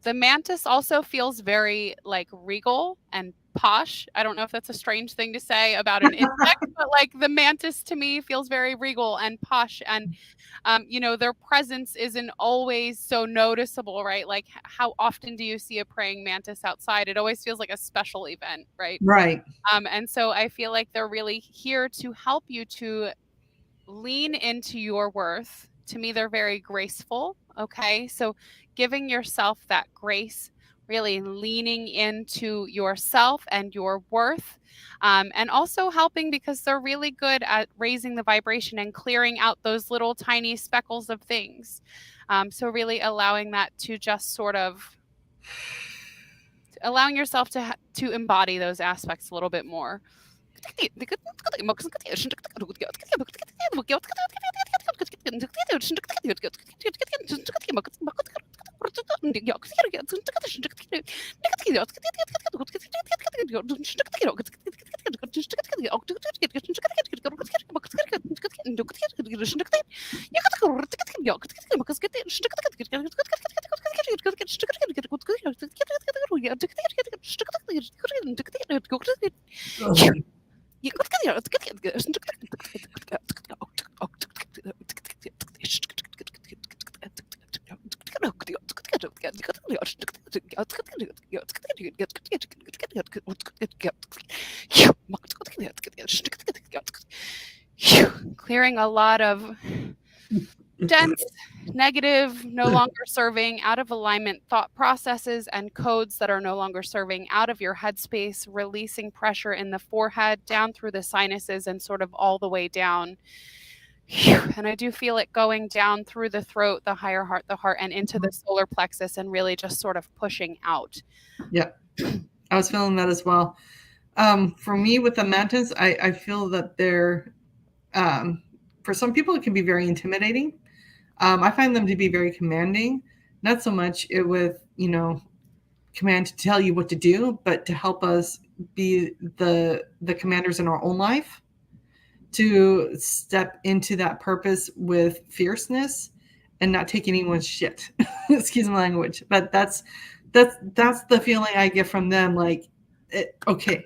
the mantis also feels very like regal and posh. I don't know if that's a strange thing to say about an insect, but like the mantis to me feels very regal and posh. And, their presence isn't always so noticeable, right? Like, how often do you see a praying mantis outside? It always feels like a special event, right? Right. And so I feel like they're really here to help you to lean into your worth. To me, they're very graceful. Okay. So giving yourself that grace, really leaning into yourself and your worth, and also helping because they're really good at raising the vibration and clearing out those little tiny speckles of things. So really allowing that to just sort of allowing yourself to embody those aspects a little bit more. Clearing a lot of dense, negative, no longer serving, out of alignment thought processes and codes that are no longer serving out of your headspace, releasing pressure in the forehead, down through the sinuses, and sort of all the way down. And I do feel it going down through the throat, the higher heart, the heart, and into the solar plexus, and really just sort of pushing out. Yeah, I was feeling that as well. For me, with the mantis, I feel that they're, for some people, it can be very intimidating. I find them to be very commanding, not so much with, command to tell you what to do, but to help us be the commanders in our own life, to step into that purpose with fierceness and not take anyone's shit. Excuse my language, but that's the feeling I get from them. Like, okay,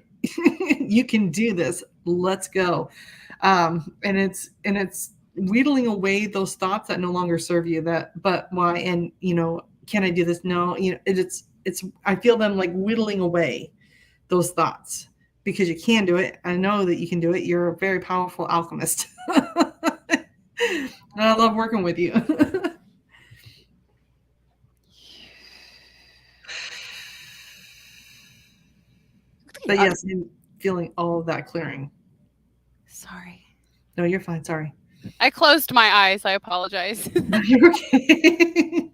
you can do this. Let's go. And it's wheedling away those thoughts that no longer serve you. But why? And can I do this? No. It's. I feel them like whittling away those thoughts. Because you can do it. I know that you can do it. You're a very powerful alchemist. And I love working with you. But yes, I'm feeling all of that clearing. Sorry. No, you're fine. Sorry. I closed my eyes. I apologize. You're okay.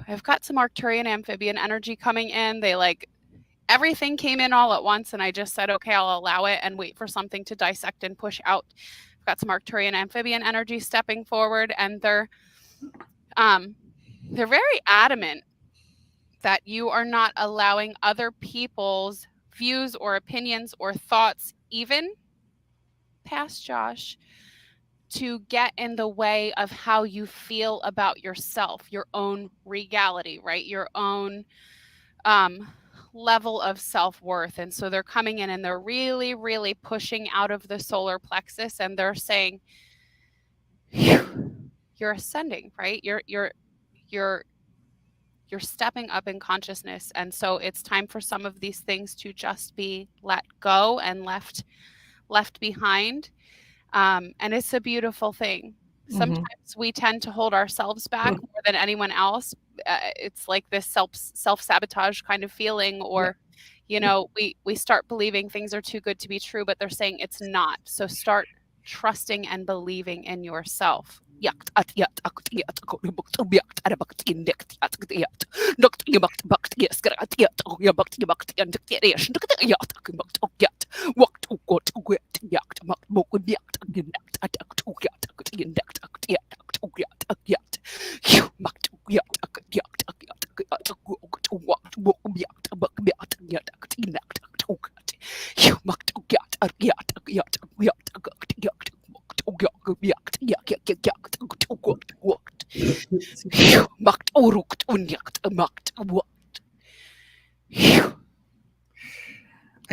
I've got some Arcturian amphibian energy coming in. They everything came in all at once, and I just said, okay, I'll allow it and wait for something to dissect and push out. I've got some Arcturian amphibian energy stepping forward, and they're very adamant that you are not allowing other people's views or opinions or thoughts, even past Josh, to get in the way of how you feel about yourself, your own regality, right? Your own level of self-worth. And so they're coming in and they're really, really pushing out of the solar plexus, and they're saying, you're ascending, right? You're stepping up in consciousness. And so it's time for some of these things to just be let go and left behind. And it's a beautiful thing. Sometimes we tend to hold ourselves back more than anyone else. It's like this self-sabotage kind of feeling, or, you know, we start believing things are too good to be true, but they're saying it's not. So start trusting and believing in yourself. I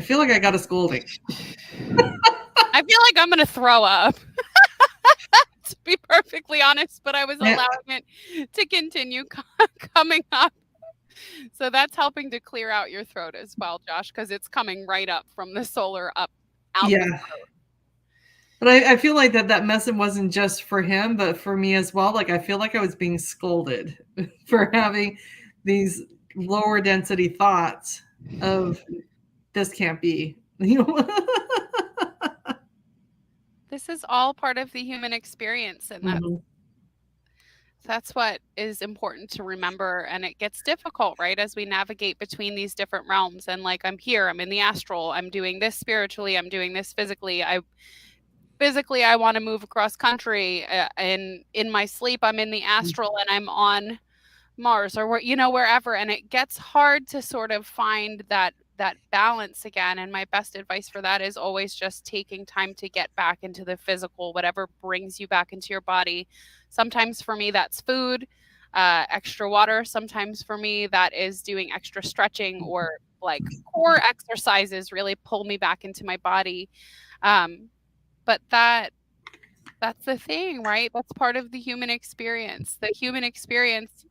feel like I got a scolding. I feel like I'm going to throw up. To be perfectly honest, but I was allowing it to continue coming up. So that's helping to clear out your throat as well, Josh, because it's coming right up from the solar up out. Yeah. But I feel like that message wasn't just for him, but for me as well. Like, I feel like I was being scolded for having these lower density thoughts of this can't be, you know. This is all part of the human experience, and that's what is important to remember. And it gets difficult, right, as we navigate between these different realms. And like, I'm here, I'm in the astral, I'm doing this spiritually, I'm doing this physically. I want to move across country, and in my sleep I'm in the astral and I'm on Mars, or wherever. And it gets hard to sort of find that balance again. And my best advice for that is always just taking time to get back into the physical, whatever brings you back into your body. Sometimes for me that's food, extra water. Sometimes for me that is doing extra stretching, or like core exercises really pull me back into my body. But that's the thing, right? That's part of the human experience. The human experience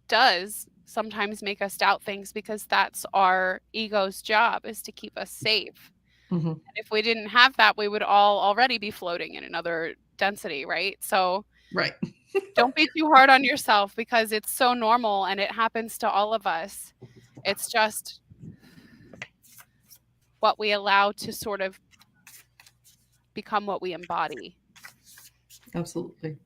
does sometimes make us doubt things, because that's our ego's job, is to keep us safe. And if we didn't have that, we would all already be floating in another density, right? So don't be too hard on yourself, because it's so normal and it happens to all of us. It's just what we allow to sort of become what we embody. Absolutely.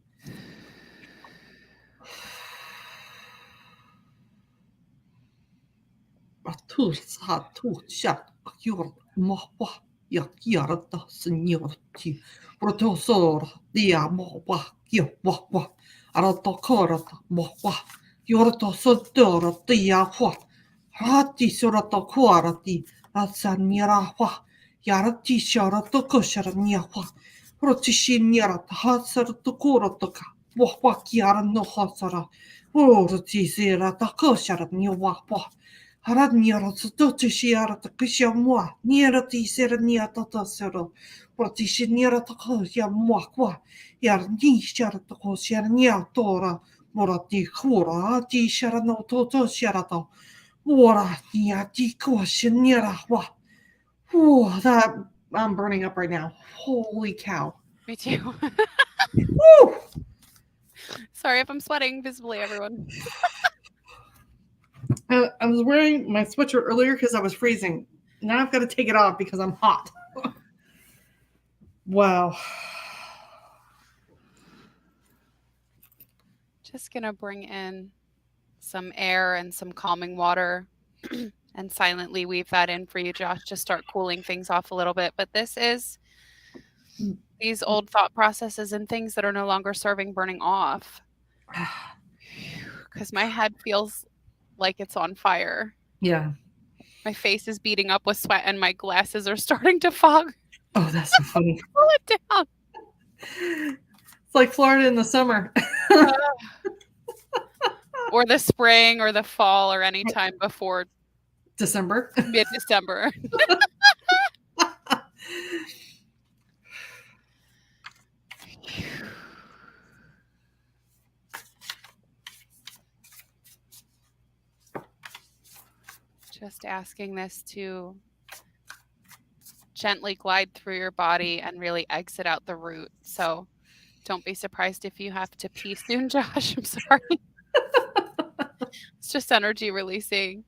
That I'm burning up right now. Holy cow. Me too. Sorry if I'm sweating visibly, everyone. I was wearing my sweatshirt earlier because I was freezing. Now I've got to take it off because I'm hot. Wow. Just going to bring in some air and some calming water and silently weave that in for you, Josh, to start cooling things off a little bit. But this is these old thought processes and things that are no longer serving burning off. Because my head feels like it's on fire. Yeah. My face is beating up with sweat and my glasses are starting to fog. Oh, that's so funny. Pull it down. It's like Florida in the summer. Or the spring or the fall, or any time before December. Mid-December. just asking this to gently glide through your body and really exit out the root. So don't be surprised if you have to pee soon, Josh. I'm sorry. It's just energy releasing.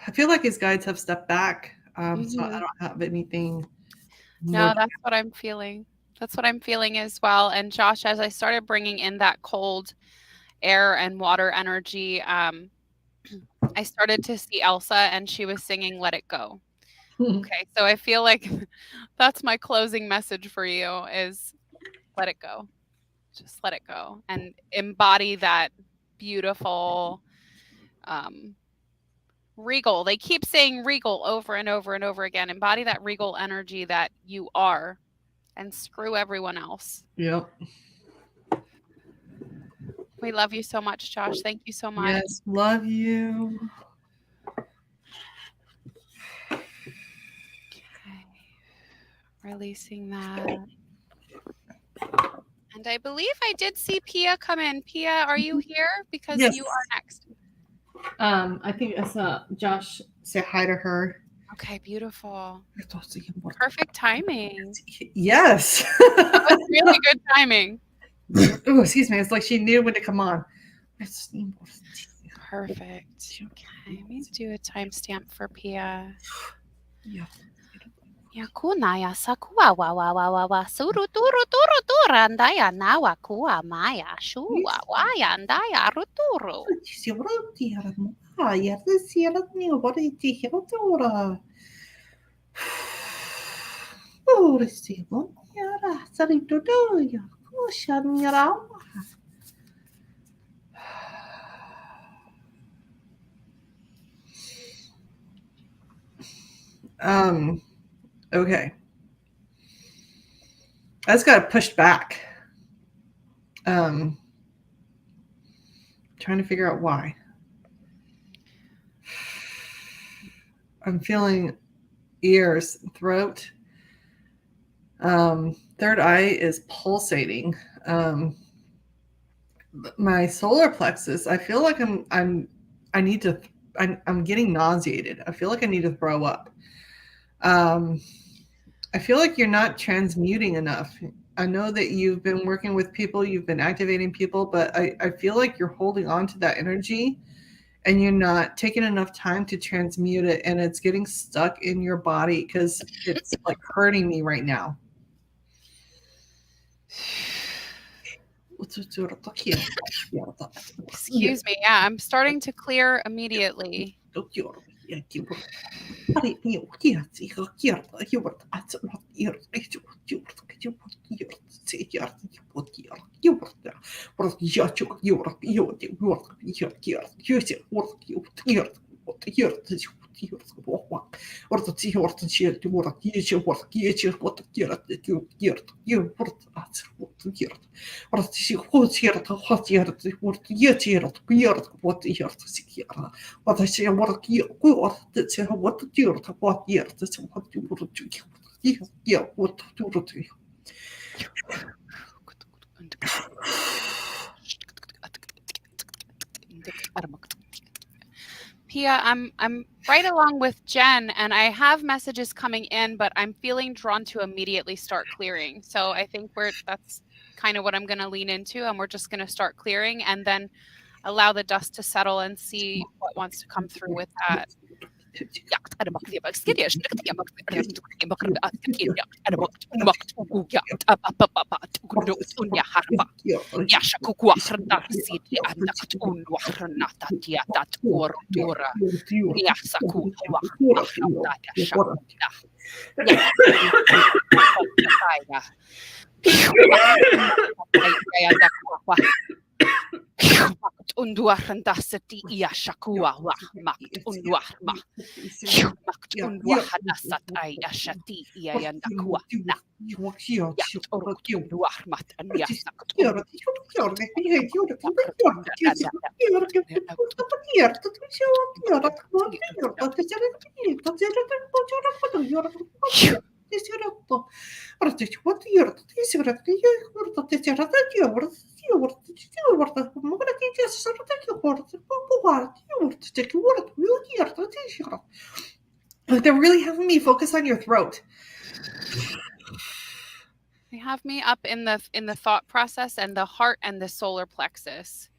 I feel like his guides have stepped back, so I Mhm. don't have anything. No, that's what I'm feeling. That's what I'm feeling as well. And Josh, as I started bringing in that cold air and water energy, I started to see Elsa and she was singing Let It Go. Okay, so I feel like that's my closing message for you is let it go. Just let it go and embody that beautiful regal. They keep saying regal over and over and over again. Embody that regal energy that you are and screw everyone else. Yep. We love you so much, Josh. Thank you so much. Yes, love you. Okay. Releasing that. And I believe I did see Pia come in. Pia, are you here? Because Yes. you are next. I think I saw Josh say hi to her. Okay, beautiful. Perfect timing. Yes. That was really good timing. Oh, excuse me. It's like she knew when to come on. Perfect. Okay, let me do a timestamp for Pia. Yeah. Yakunaya sakua wa wa wa wa wa suru turu turu turandaya nawa kua maya shua waya andaya ruturu. Okay. I just got pushed back. Trying to figure out why. I'm feeling ears, throat. Third eye is pulsating. My solar plexus, I feel like I'm getting nauseated. I feel like I need to throw up. I feel like you're not transmuting enough. I know that you've been working with people, you've been activating people, but I feel like you're holding on to that energy and you're not taking enough time to transmute it, and it's getting stuck in your body because it's like hurting me right now. Excuse me. Yeah, I'm starting to clear immediately. Pia, I'm right along with Jen, and I have messages coming in, but I'm feeling drawn to immediately start clearing. So I think that's kind of what I'm going to lean into, and we're just going to start clearing and then allow the dust to settle and see what wants to come through with that. Makt unduarandasati iashakua wa makt unduarma. Makt unduahadasat ayashati iayandakua na. Yakt orut unduarmat aniasakt They're really having me focus on your throat. They have me up in the thought process and the heart and the solar plexus.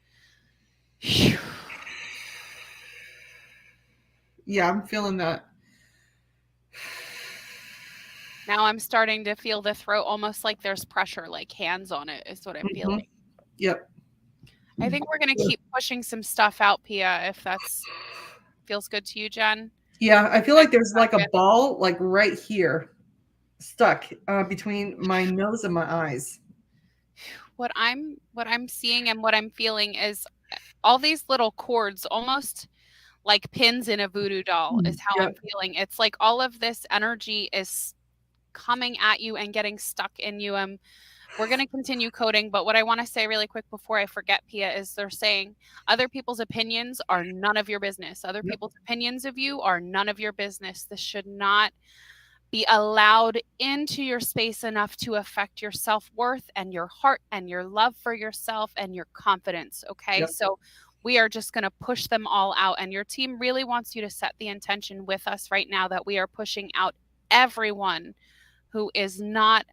Yeah, I'm feeling that. Now I'm starting to feel the throat almost like there's pressure, like hands on it is what I'm feeling. Yep. I think we're going to keep pushing some stuff out, Pia, if that's feels good to you, Jen. Yeah, I feel like there's like a ball like right here stuck between my nose and my eyes. What I'm seeing and what I'm feeling is all these little cords, almost like pins in a voodoo doll, is how I'm feeling. It's like all of this energy is coming at you and getting stuck in you. We're going to continue coding, but what I want to say really quick before I forget, Pia, is they're saying other people's opinions are none of your business. Other people's opinions of you are none of your business. This should not be allowed into your space enough to affect your self-worth and your heart and your love for yourself and your confidence, okay? So we are just going to push them all out, and your team really wants you to set the intention with us right now that we are pushing out everyone who is not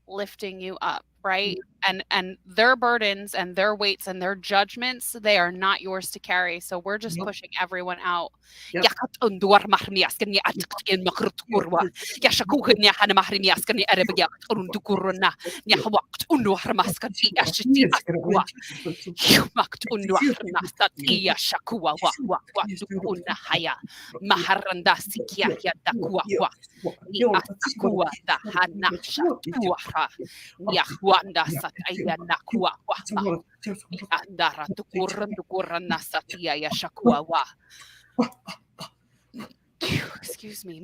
lifting you up, right? And their burdens and their weights and their judgments, they are not yours to carry. So we're just pushing everyone out. Excuse me.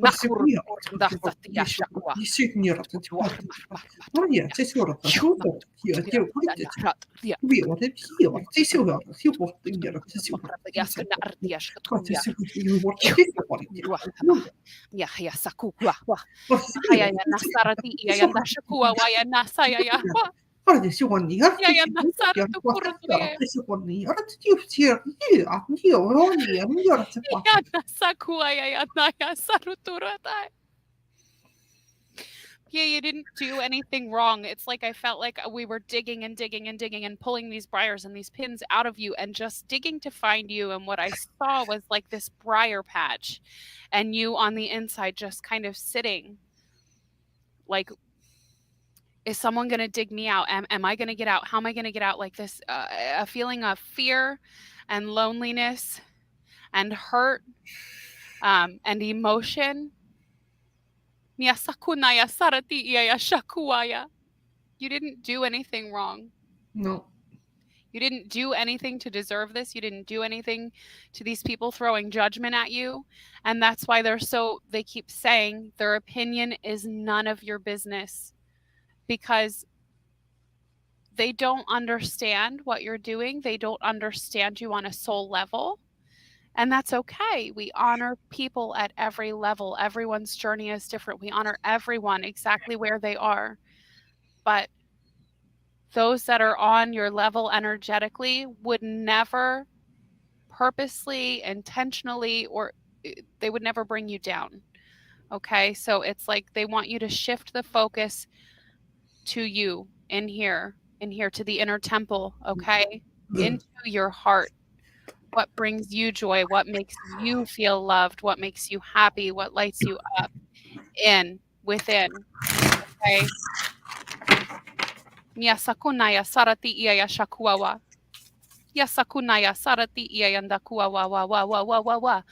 Yeah, you didn't do anything wrong. It's like I felt like we were digging and digging and digging and pulling these briars and these pins out of you and just digging to find you. And what I saw was like this briar patch and you on the inside just kind of sitting like, is someone going to dig me out? Am I going to get out? How am I going to get out? Like this, a feeling of fear and loneliness and hurt and emotion. You didn't do anything wrong. No. You didn't do anything to deserve this. You didn't do anything to these people throwing judgment at you. And that's why they keep saying their opinion is none of your business, because they don't understand what you're doing. They don't understand you on a soul level. And that's okay. We honor people at every level. Everyone's journey is different. We honor everyone exactly where they are. But those that are on your level energetically would never purposely, intentionally, or they would never bring you down. Okay? So it's like they want you to shift the focus to you in here to the inner temple, okay? Into your heart. What brings you joy? What makes you feel loved? What makes you happy? What lights you up? Within. Okay. Miyasakunaya sarati iya shakuawa. Yasakunaya sarati iya yandakuawa wa wa wa wa wa wa.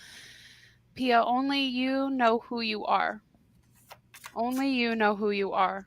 Pia, only you know who you are. Only you know who you are.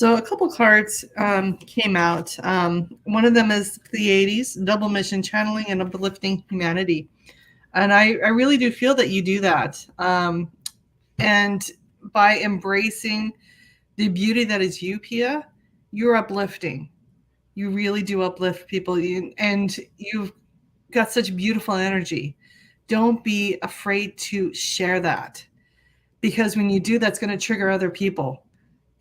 So a couple cards came out. One of them is Pleiades, double mission, channeling and uplifting humanity. And I really do feel that you do that. And by embracing the beauty that is you, Pia, you're uplifting. You really do uplift people. And you've got such beautiful energy. Don't be afraid to share that. Because when you do, that's going to trigger other people.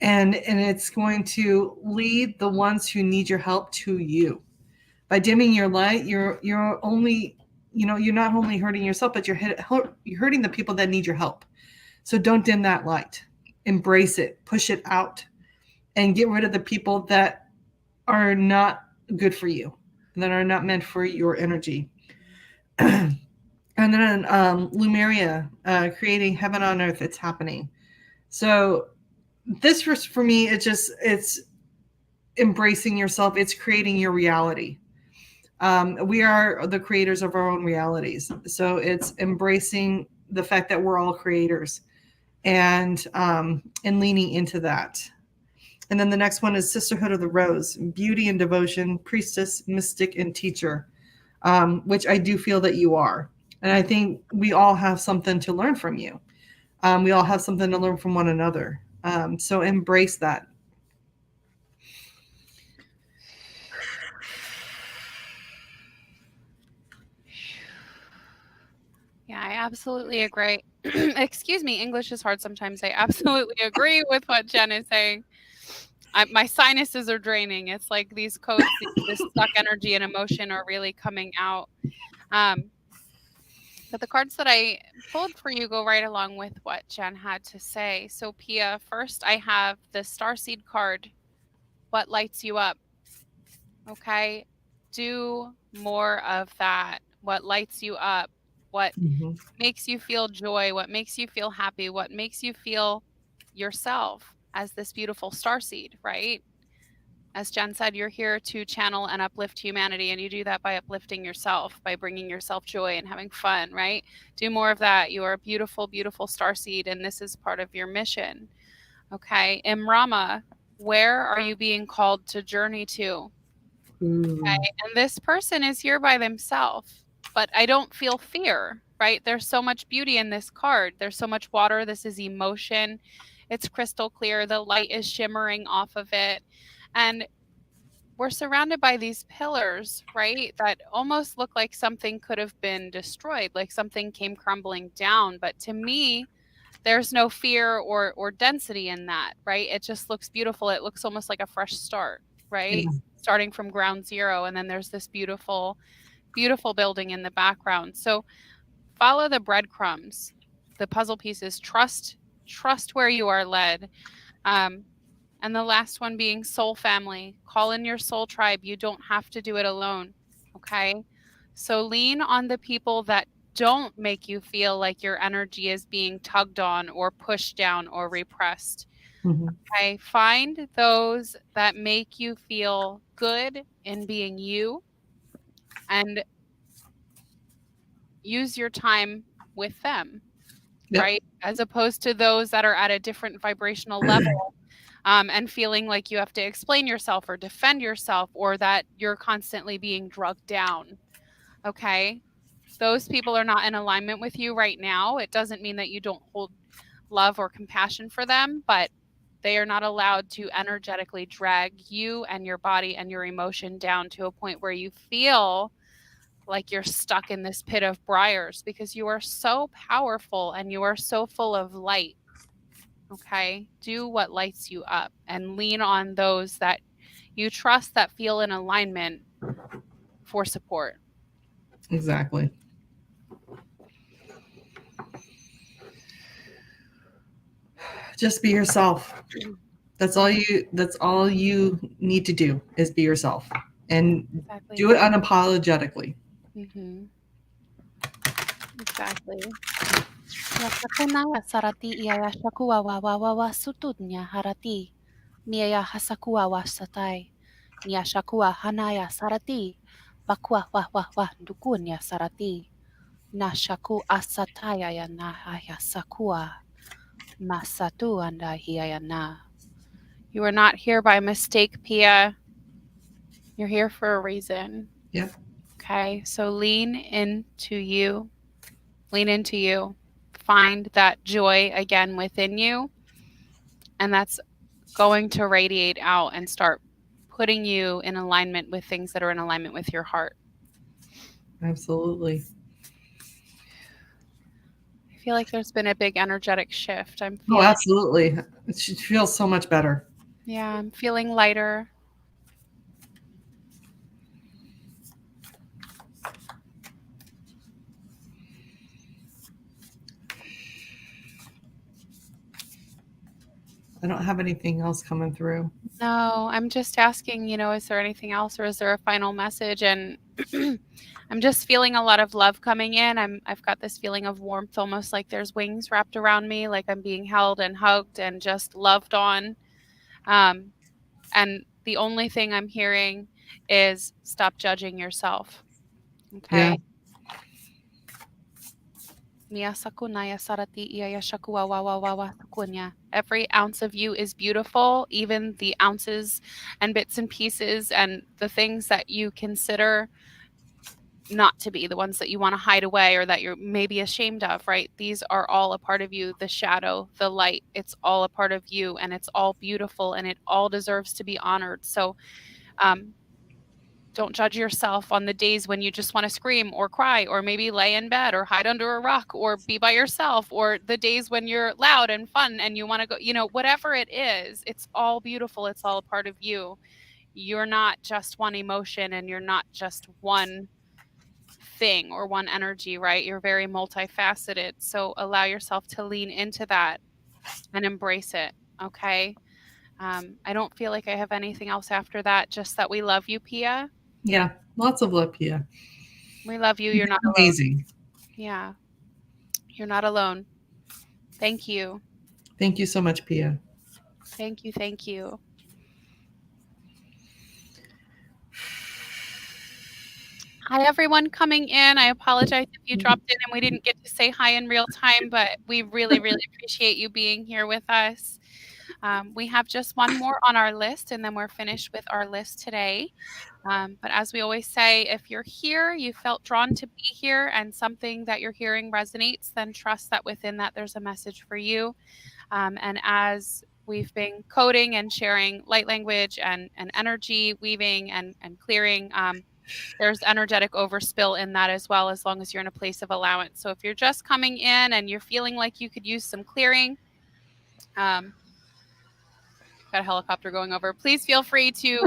And it's going to lead the ones who need your help to you. By dimming your light, you're only, you're not only hurting yourself, but you're hurting the people that need your help. So don't dim that light. Embrace it, push it out, and get rid of the people that are not good for you, that are not meant for your energy. And then Lumeria, creating heaven on earth, it's happening. So this for me, it's embracing yourself. It's creating your reality. We are the creators of our own realities. So it's embracing the fact that we're all creators and leaning into that. And then the next one is Sisterhood of the Rose, beauty and devotion, priestess, mystic, and teacher, which I do feel that you are. And I think we all have something to learn from you. We all have something to learn from one another. So embrace that. Yeah, I absolutely agree. Excuse me, English is hard sometimes. I absolutely agree with what Jen is saying. My sinuses are draining. It's like these codes, this stuck energy and emotion are really coming out. But the cards that I pulled for you go right along with what Jen had to say. So, Pia, first I have the Starseed card. What lights you up? Okay. Do more of that. What lights you up? What makes you feel joy? What makes you feel happy? What makes you feel yourself as this beautiful starseed, right? As Jen said, you're here to channel and uplift humanity, and you do that by uplifting yourself, by bringing yourself joy and having fun, right? Do more of that. You are a beautiful, beautiful starseed, and this is part of your mission. Okay. Imrama, where are you being called to journey to? Okay. And this person is here by themselves, but I don't feel fear, right? There's so much beauty in this card. There's so much water. This is emotion. It's crystal clear. The light is shimmering off of it. And we're surrounded by these pillars, right? That almost look like something could have been destroyed, like something came crumbling down. But to me, there's no fear or density in that, right? It just looks beautiful. It looks almost like a fresh start, right? Yeah. Starting from ground zero. And then there's this beautiful, beautiful building in the background. So follow the breadcrumbs, the puzzle pieces, trust where you are led. And the last one being soul family. Call in your soul tribe. You don't have to do it alone. Okay. So lean on the people that don't make you feel like your energy is being tugged on or pushed down or repressed. Okay. Find those that make you feel good in being you and use your time with them. Yep. Right. As opposed to those that are at a different vibrational level. And feeling like you have to explain yourself or defend yourself or that you're constantly being drugged down. Okay. Those people are not in alignment with you right now. It doesn't mean that you don't hold love or compassion for them, but they are not allowed to energetically drag you and your body and your emotion down to a point where you feel like you're stuck in this pit of briars because you are so powerful and you are so full of light. Okay. Do what lights you up and lean on those that you trust that feel in alignment for support. Exactly. Just be yourself. That's all you need to do is be yourself and do it unapologetically. Exactly. Yasakunaya sarati iya shakua wa sutudnya harati. Mia hasakua wa satai. Nia shakua hanaya sarati. Bakwa wa dukunya sarati. Na shaku asataya ya na haya sakua. Masatu anda hiya na. You are not here by mistake, Pia. You're here for a reason. Yeah. Okay, so lean into you. Lean into you. Find that joy again within you, and that's going to radiate out and start putting you in alignment with things that are in alignment with your heart. Absolutely. I feel like there's been a big energetic shift. I'm Oh, feeling, absolutely. She feels so much better. yeah, I'm feeling lighter. I don't have anything else coming through. No, I'm just asking, is there anything else or is there a final message? And I'm just feeling a lot of love coming in. I've got this feeling of warmth, almost like there's wings wrapped around me, like I'm being held and hugged and just loved on. And the only thing I'm hearing is stop judging yourself. Yeah. Okay. Every ounce of you is beautiful, even the ounces and bits and pieces and the things that you consider not to be, the ones that you want to hide away or that you're maybe ashamed of, right? These are all a part of you. The shadow, the light, it's all a part of you, and it's all beautiful, and it all deserves to be honored. So don't judge yourself on the days when you just want to scream or cry or maybe lay in bed or hide under a rock or be by yourself, or the days when you're loud and fun and you want to go, whatever it is, it's all beautiful. It's all a part of you. You're not just one emotion, and you're not just one thing or one energy, right? You're very multifaceted. So allow yourself to lean into that and embrace it. Okay. I don't feel like I have anything else after that, just that we love you, Pia. Yeah. Lots of love, Pia. We love you. You're not alone. Amazing. Yeah. You're not alone. Thank you. Thank you so much, Pia. Thank you. Thank you. Hi, everyone coming in. I apologize if you dropped in and we didn't get to say hi in real time, but we really, really appreciate you being here with us. We have just one more on our list, and then we're finished with our list today. But as we always say, if you're here, you felt drawn to be here, and something that you're hearing resonates, then trust that within that there's a message for you. And as we've been coding and sharing light language and energy weaving and clearing, there's energetic overspill in that as well, as long as you're in a place of allowance. So if you're just coming in and you're feeling like you could use some clearing, got a helicopter going over, please feel free to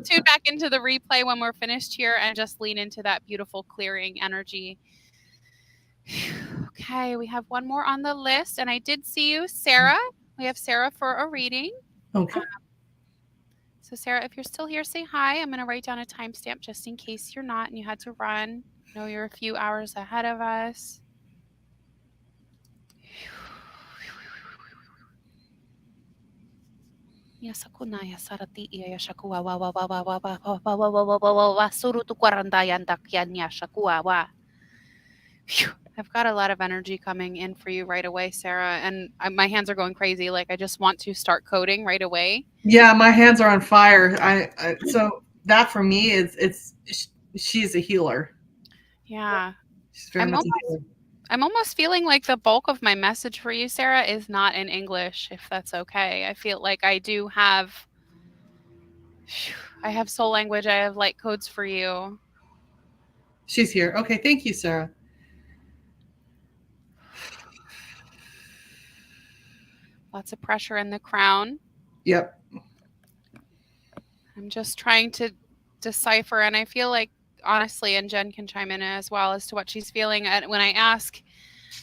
tune back into the replay when we're finished here and just lean into that beautiful clearing energy. Okay, we have one more on the list, and I did see you, Sarah. We have Sarah for a reading. Okay. So Sarah, if you're still here, say hi. I'm going to write down a timestamp just in case you're not and you had to run. I know you're a few hours ahead of us. I've got a lot of energy coming in for you right away, Sarah, and my hands are going crazy. Like, I just want to start coding right away. Yeah, my hands are on fire. So that for me is she's a healer. Yeah. She's very much a healer. I'm almost feeling like the bulk of my message for you, Sarah, is not in English, if that's okay. I feel like I do have soul language. I have light codes for you. She's here. Okay, thank you, Sarah. Lots of pressure in the crown. Yep. I'm just trying to decipher, and I feel like, honestly, and Jen can chime in as well as to what she's feeling when I ask,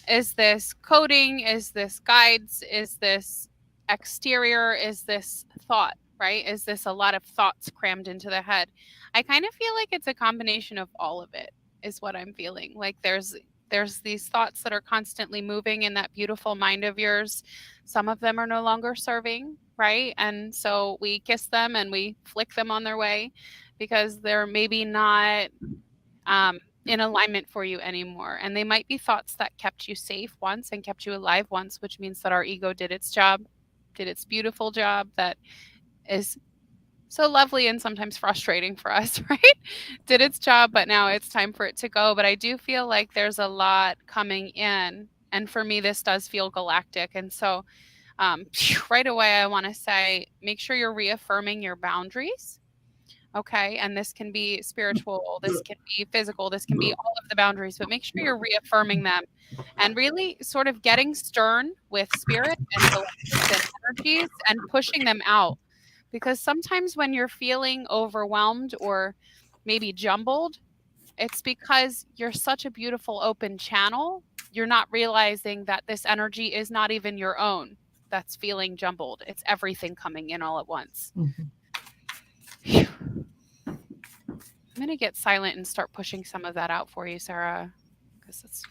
is this coding? Is this guides? Is this exterior? Is this thought, right? Is this a lot of thoughts crammed into the head? I kind of feel like it's a combination of all of it, is what I'm feeling. Like there's these thoughts that are constantly moving in that beautiful mind of yours. Some of them are no longer serving, right? And so we kiss them and we flick them on their way because they're maybe not in alignment for you anymore. And they might be thoughts that kept you safe once and kept you alive once, which means that our ego did its job. did its beautiful job that is so lovely and sometimes frustrating for us, right? Did its job, but now it's time for it to go. But I do feel like there's a lot coming in. And for me, this does feel galactic. And so right away, I want to say make sure you're reaffirming your boundaries. Okay. And this can be spiritual, this can be physical, this can be all of the boundaries, but make sure you're reaffirming them and really sort of getting stern with spirit and galactics and energies and pushing them out. Because sometimes when you're feeling overwhelmed or maybe jumbled, it's because you're such a beautiful open channel. You're not realizing that this energy is not even your own that's feeling jumbled. It's everything coming in all at once. Phew. I'm going to get silent and start pushing some of that out for you, Sarah, because it's.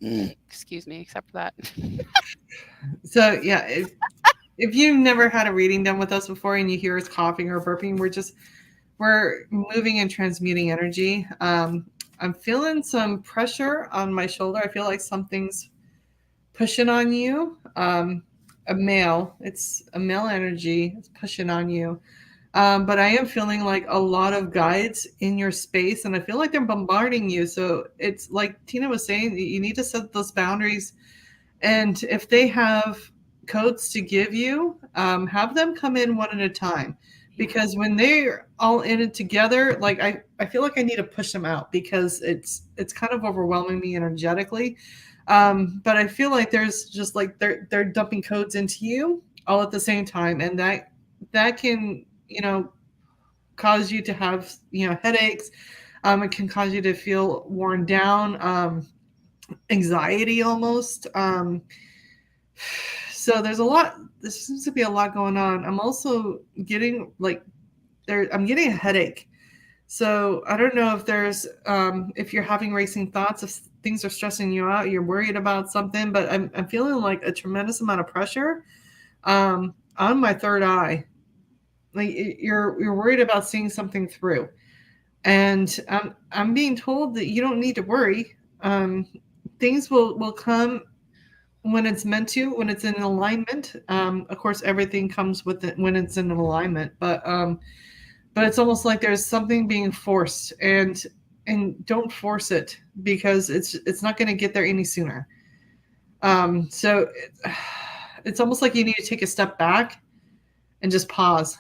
Excuse me, except for that. So, yeah, if you've never had a reading done with us before and you hear us coughing or burping, we're moving and transmuting energy. I'm feeling some pressure on my shoulder. I feel like something's pushing on you. It's a male energy. It's pushing on you. But I am feeling like a lot of guides in your space, and I feel like they're bombarding you. So it's like Tina was saying, you need to set those boundaries. And if they have codes to give you, have them come in one at a time. Because when they're all in it together, like I feel like I need to push them out because it's kind of overwhelming me energetically. But I feel like there's just like they're dumping codes into you all at the same time, and that can cause you to have headaches. It can cause you to feel worn down, anxiety almost. So there seems to be a lot going on. I'm also getting I'm getting a headache. So I don't know if if you're having racing thoughts, if things are stressing you out, you're worried about something, but I'm feeling like a tremendous amount of pressure on my third eye. Like you're worried about seeing something through, and I'm being told that you don't need to worry. Things will come when it's meant to, when it's in alignment. Of course, everything comes with it when it's in an alignment, but it's almost like there's something being forced, and don't force it because it's not going to get there any sooner. So it's almost like you need to take a step back and just pause.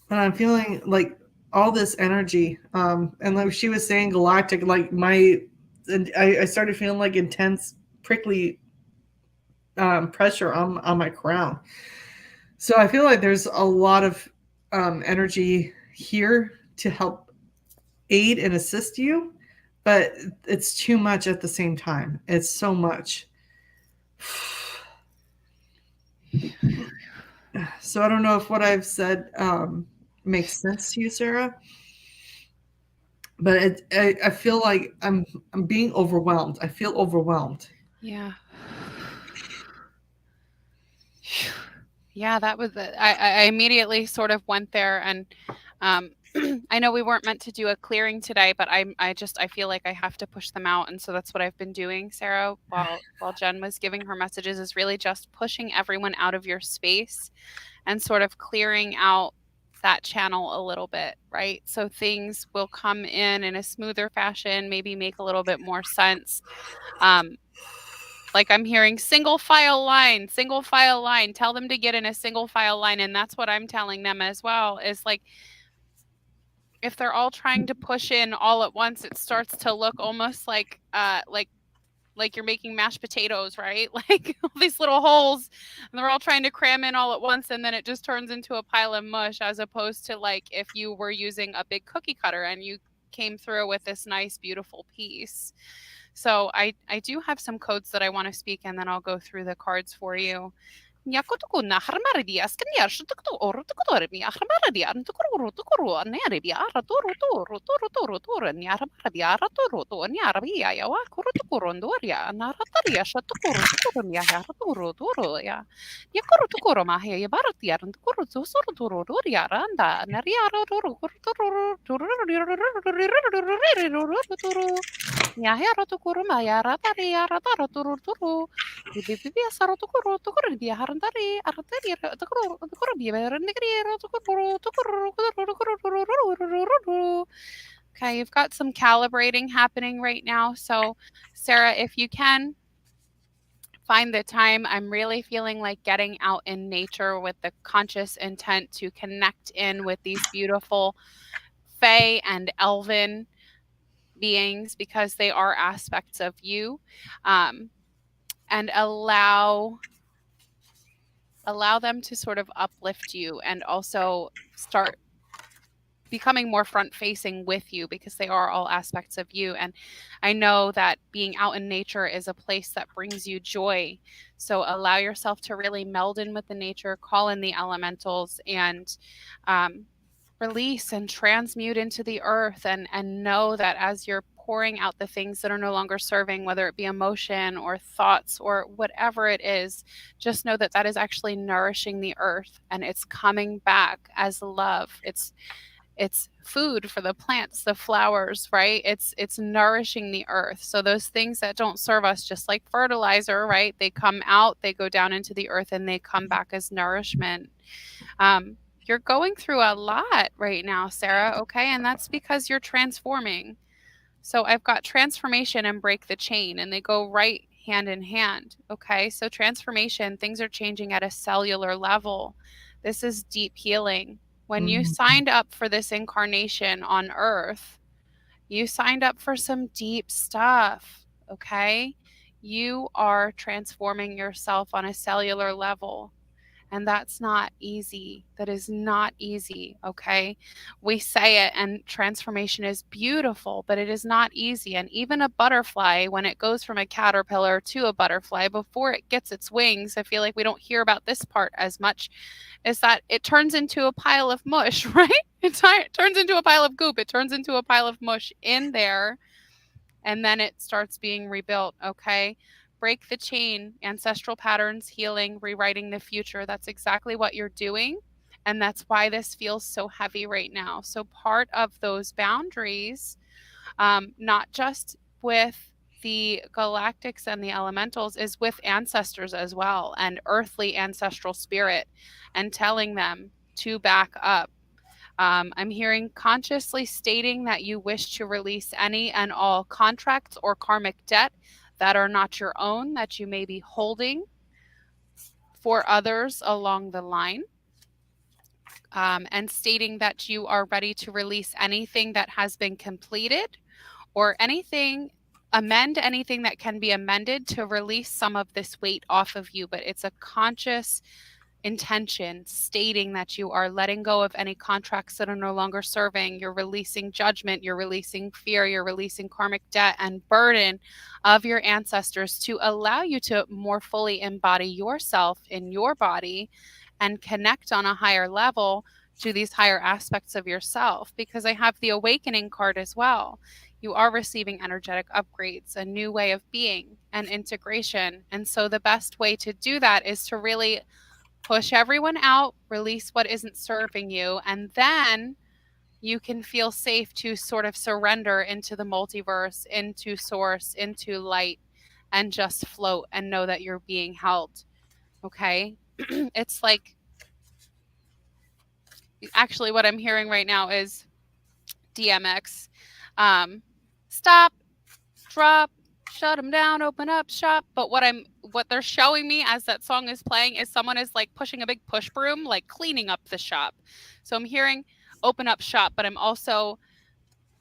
And I'm feeling like all this energy, and like she was saying, galactic. Like I started feeling like intense, prickly pressure on my crown. So I feel like there's a lot of energy here to help aid and assist you, but it's too much at the same time. It's so much. So I don't know if what I've said makes sense to you, Sarah, but I feel like I'm being overwhelmed. I feel overwhelmed. Yeah. Yeah, that was it. I immediately sort of went there, and I know we weren't meant to do a clearing today, but I feel like I have to push them out, and so that's what I've been doing, Sarah, while Jen was giving her messages, is really just pushing everyone out of your space and sort of clearing out that channel a little bit, right? So things will come in a smoother fashion, maybe make a little bit more sense. Like I'm hearing single file line, tell them to get in a single file line. And that's what I'm telling them as well, is like, if they're all trying to push in all at once, it starts to look almost like you're making mashed potatoes, right? Like all these little holes, and they're all trying to cram in all at once, and then it just turns into a pile of mush, as opposed to like if you were using a big cookie cutter and you came through with this nice, beautiful piece. So I do have some codes that I want to speak, and then I'll go through the cards for you. Nyakutukuna harmaridia skania shutuktu or tukutormi harmaradia and tukuru neribia turu nyarmaradia raturu nyarabia yawa kurutukurundoria narataria shatukuru turu ya yakurutukuru mahia yabaratia and turu randa naria turu Nyahera tukuru maya ratari aratara turu bibi asaro tukuru dia harantari aratari tukuru bibi renegri tukuru. Okay, you've got some calibrating happening right now. So, Sarah, if you can find the time, I'm really feeling like getting out in nature with the conscious intent to connect in with these beautiful Fae and Elven beings because they are aspects of you, and allow them to sort of uplift you and also start becoming more front facing with you because they are all aspects of you. And I know that being out in nature is a place that brings you joy, so allow yourself to really meld in with the nature, call in the elementals, and release and transmute into the earth, and know that as you're pouring out the things that are no longer serving, whether it be emotion or thoughts or whatever it is, just know that that is actually nourishing the earth and it's coming back as love. It's food for the plants, the flowers, right? It's nourishing the earth. So those things that don't serve us, just like fertilizer, right? They come out, they go down into the earth, and they come back as nourishment. You're going through a lot right now, Sarah, okay? And that's because you're transforming. So I've got transformation and break the chain, and they go right hand in hand, okay? So transformation, things are changing at a cellular level. This is deep healing. When you signed up for this incarnation on Earth, you signed up for some deep stuff, okay? You are transforming yourself on a cellular level. And that's not easy. That is not easy, okay? We say it, and transformation is beautiful, but it is not easy. And even a butterfly, when it goes from a caterpillar to a butterfly, before it gets its wings, I feel like we don't hear about this part as much, is that it turns into a pile of mush, right? It turns into a pile of goop. It turns into a pile of mush in there, and then it starts being rebuilt, okay? Break the chain, ancestral patterns, healing, rewriting the future. That's exactly what you're doing. And that's why this feels so heavy right now. So part of those boundaries, not just with the galactics and the elementals, is with ancestors as well, and earthly ancestral spirit, and telling them to back up. I'm hearing consciously stating that you wish to release any and all contracts or karmic debt that are not your own, that you may be holding for others along the line, and stating that you are ready to release anything that has been completed, or amend anything that can be amended to release some of this weight off of you. But it's a conscious intention stating that you are letting go of any contracts that are no longer serving. You're releasing judgment, you're releasing fear, you're releasing karmic debt and burden of your ancestors to allow you to more fully embody yourself in your body and connect on a higher level to these higher aspects of yourself. Because I have the awakening card as well. You are receiving energetic upgrades, a new way of being, and integration. And so the best way to do that is to really push everyone out, release what isn't serving you, and then you can feel safe to sort of surrender into the multiverse, into source, into light, and just float and know that you're being held. Okay? It's like, actually, what I'm hearing right now is DMX. Stop, drop, shut them down, open up shop. But what they're showing me as that song is playing is someone is like pushing a big push broom, like cleaning up the shop. So I'm hearing open up shop, but I'm also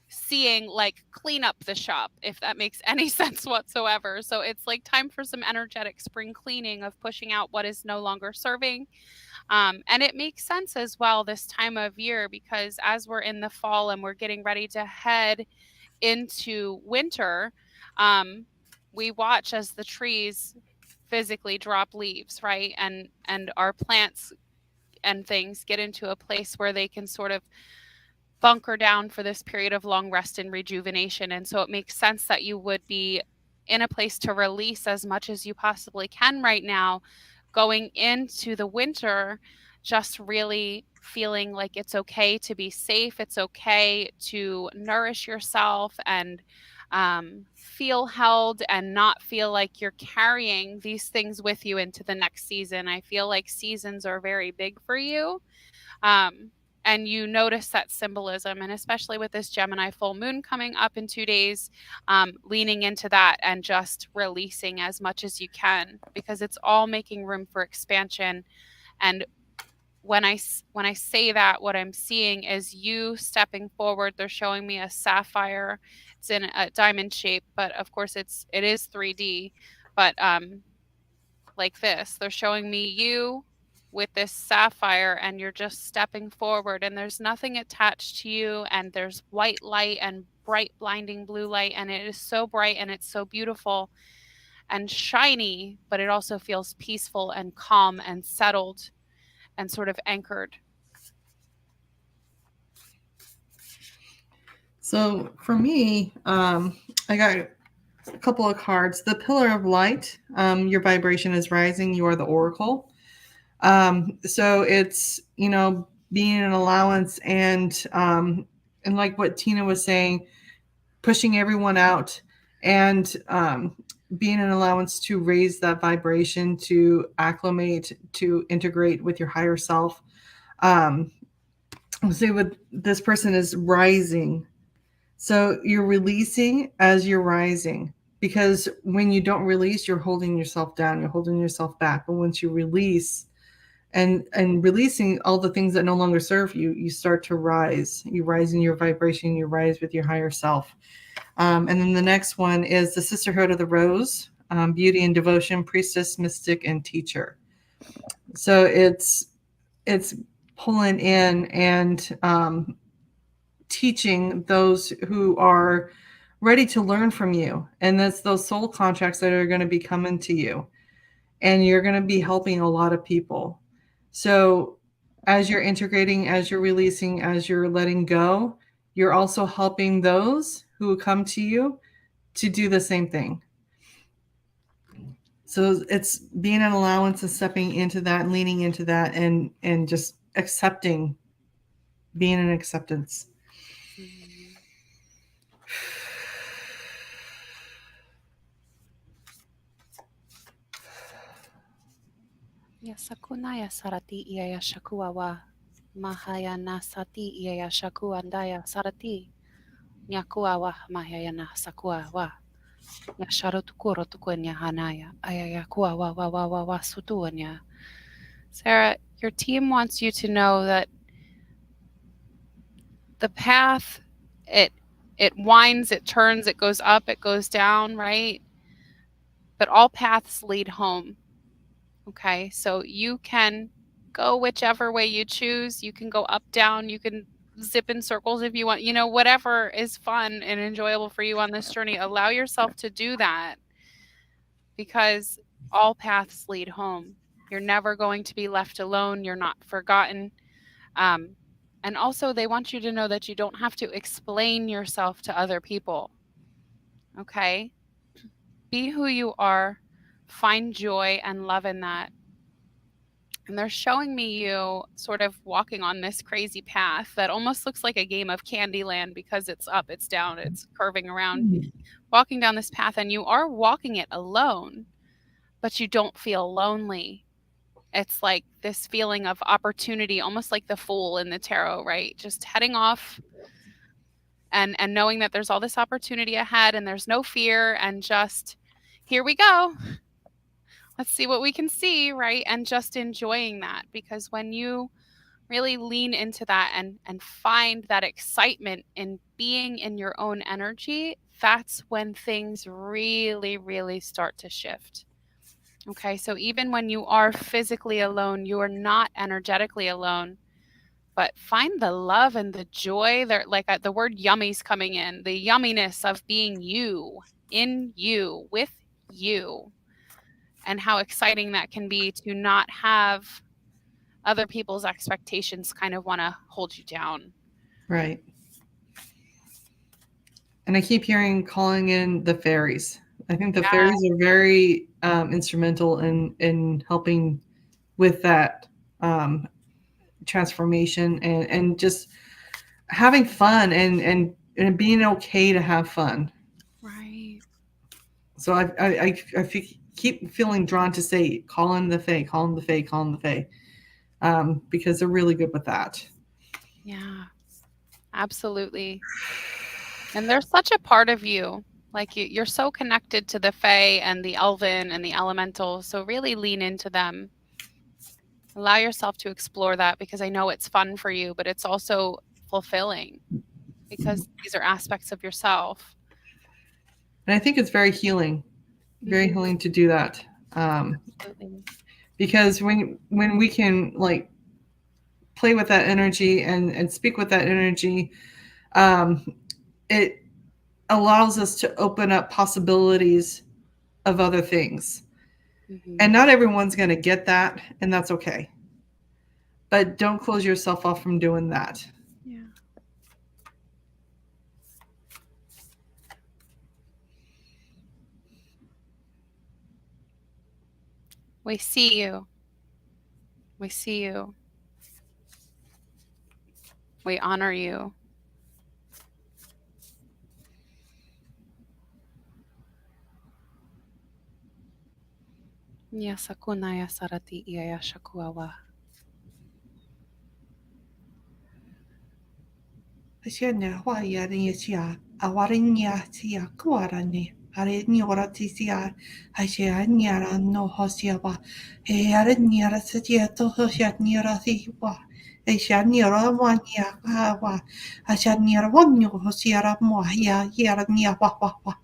seeing like clean up the shop, if that makes any sense whatsoever. So it's like time for some energetic spring cleaning of pushing out what is no longer serving. And it makes sense as well this time of year, because as we're in the fall and we're getting ready to head into winter, we watch as the trees physically drop leaves, right? And our plants and things get into a place where they can sort of bunker down for this period of long rest and rejuvenation. And so it makes sense that you would be in a place to release as much as you possibly can right now, going into the winter, just really feeling like it's okay to be safe. It's okay to nourish yourself and feel held and not feel like you're carrying these things with you into the next season. I feel like seasons are very big for you. Um, and you notice that symbolism, and especially with this Gemini full moon coming up in 2 days, leaning into that and just releasing as much as you can, because it's all making room for expansion. And when I say that, what I'm seeing is you stepping forward. They're showing me a sapphire. It's in a diamond shape, but of course it is 3D. But like this, they're showing me you with this sapphire, and you're just stepping forward, and there's nothing attached to you, and there's white light and bright blinding blue light, and it is so bright and it's so beautiful and shiny, but it also feels peaceful and calm and settled and sort of anchored. So for me, I got a couple of cards. The Pillar of Light, your vibration is rising. You are the Oracle. So it's, being an allowance and like what Tina was saying, pushing everyone out and being an allowance to raise that vibration, to acclimate, to integrate with your higher self. Say with this person is rising. So you're releasing as you're rising, because when you don't release, you're holding yourself down, you're holding yourself back. But once you release and releasing all the things that no longer serve you, you start to rise. You rise in your vibration, you rise with your higher self. And then the next one is the Sisterhood of the Rose, beauty and devotion, priestess, mystic, and teacher. So it's pulling in and teaching those who are ready to learn from you. And that's those soul contracts that are going to be coming to you. And you're going to be helping a lot of people. So as you're integrating, as you're releasing, as you're letting go, you're also helping those who come to you to do the same thing. So it's being an allowance and stepping into that, leaning into that, and just accepting, being an acceptance. Yasakunaya sarati iya shakua wa mahaya nasati iya shakua andaya sarati nyakua wa mahaya na sakua wa yasharutukuro tukunya hanaya ayayakua wa sutuanya. Sarah, your team wants you to know that the path, it winds, it turns, it goes up, it goes down, right? But all paths lead home. Okay, so you can go whichever way you choose. You can go up, down, you can zip in circles if you want, whatever is fun and enjoyable for you on this journey. Allow yourself to do that, because all paths lead home. You're never going to be left alone. You're not forgotten. And also, they want you to know that you don't have to explain yourself to other people. Okay? Be who you are. Find joy and love in that. And they're showing me you sort of walking on this crazy path that almost looks like a game of Candyland, because it's up, it's down, it's curving around. Walking down this path, and you are walking it alone, but you don't feel lonely. It's like this feeling of opportunity, almost like the Fool in the tarot, right? Just heading off and knowing that there's all this opportunity ahead, and there's no fear, and just, here we go. Let's see what we can see, right? And just enjoying that, because when you really lean into that and find that excitement in being in your own energy, that's when things really, really start to shift. Okay, so even when you are physically alone, you are not energetically alone, but find the love and the joy there. Like the word yummy's coming in, the yumminess of being you, in you, with you. and how exciting that can be to not have other people's expectations kind of want to hold you down. Right. And I keep hearing calling in the fairies. I think the fairies are very instrumental in helping with that transformation and just having fun and being okay to have fun. Right. So I keep feeling drawn to say, call in the fae, call in the fae, call in the fae, because they're really good with that. Yeah, absolutely. And they're such a part of you. Like you're so connected to the fae and the elven and the elemental. So really lean into them. Allow yourself to explore that, because I know it's fun for you, but it's also fulfilling because these are aspects of yourself. And I think it's very healing to do that. Absolutely. Because when we can like play with that energy and speak with that energy, it allows us to open up possibilities of other things. And not everyone's going to get that, and that's okay. But don't close yourself off from doing that. Yeah. We see you. We see you. We honor you. Yasakunaya sarati iya shakuawa. Ashana wayani sia awarinya sia kuarani areni orati sia ashania no hosiaba e arenia satia to hosiania siwa ashania wania kawa ashania wanyo hosiara moya yarania wa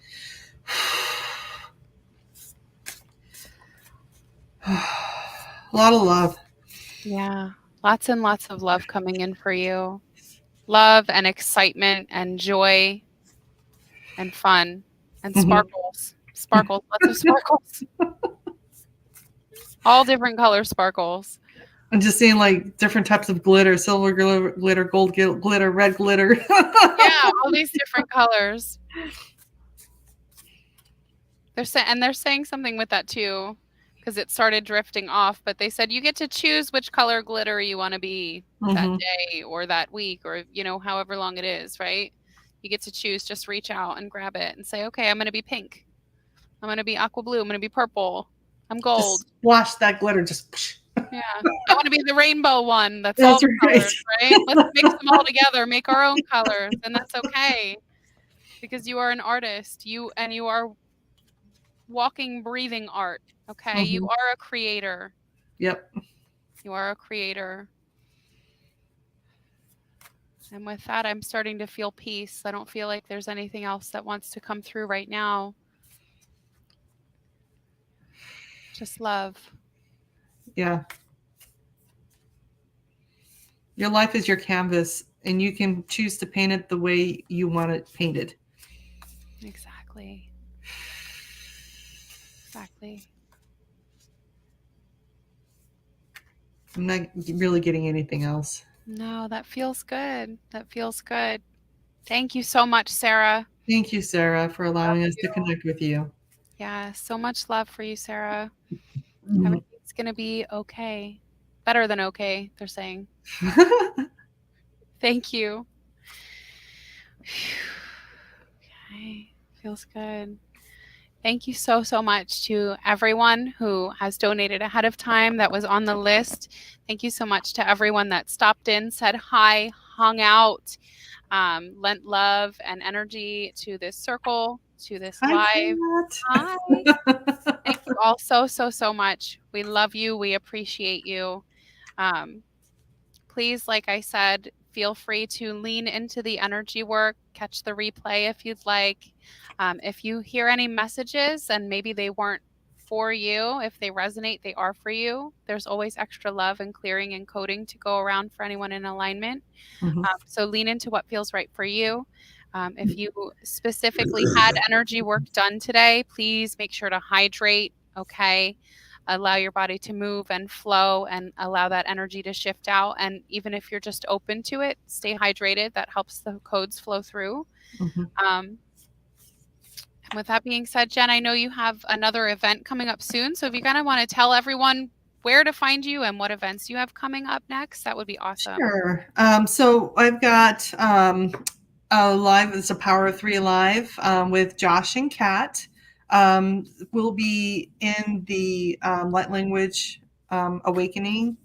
a lot of love. Yeah, lots and lots of love coming in for you. Love and excitement and joy and fun and sparkles. Sparkles, lots of sparkles. All different color sparkles. I'm just seeing like different types of glitter: silver glitter, gold glitter, red glitter. Yeah, all these different colors. They're saying something with that too, because it started drifting off. But they said you get to choose which color glitter you want to be that day or that week, or however long it is. Right? You get to choose. Just reach out and grab it and say, "Okay, I'm going to be pink. I'm going to be aqua blue. I'm going to be purple. I'm gold." Just splash that glitter. Just yeah. I want to be the rainbow one. That's all the colors, right? Let's mix them all together. Make our own colors, and that's okay, because you are an artist. You are walking, breathing art. Okay, you are a creator. Yep. You are a creator. And with that, I'm starting to feel peace. I don't feel like there's anything else that wants to come through right now. Just love. Yeah. Your life is your canvas, and you can choose to paint it the way you want it painted. Exactly. Exactly. I'm not really getting anything else. No, that feels good. That feels good. Thank you so much, Sarah. Thank you, Sarah, for allowing us to connect with you. Yeah, so much love for you, Sarah. Everything's going to be okay. Better than okay, they're saying. Thank you. Okay, feels good. Thank you so, so much to everyone who has donated ahead of time that was on the list. Thank you so much to everyone that stopped in, said hi, hung out, lent love and energy to this circle, to this live. Hi. Thank you all so, so, so much. We love you. We appreciate you. Please, like I said, feel free to lean into the energy work, catch the replay if you'd like. If you hear any messages and maybe they weren't for you, if they resonate, they are for you. There's always extra love and clearing and coding to go around for anyone in alignment. So lean into what feels right for you. If you specifically had energy work done today, please make sure to hydrate. okay? Allow your body to move and flow and allow that energy to shift out. And even if you're just open to it, stay hydrated. That helps the codes flow through. Mhm. And with that being said, Jen, I know you have another event coming up soon. So if you kind of want to tell everyone where to find you and what events you have coming up next, that would be awesome. Sure. So I've got a live. It's a Power of Three live with Josh and Kat. We'll be in the light language awakening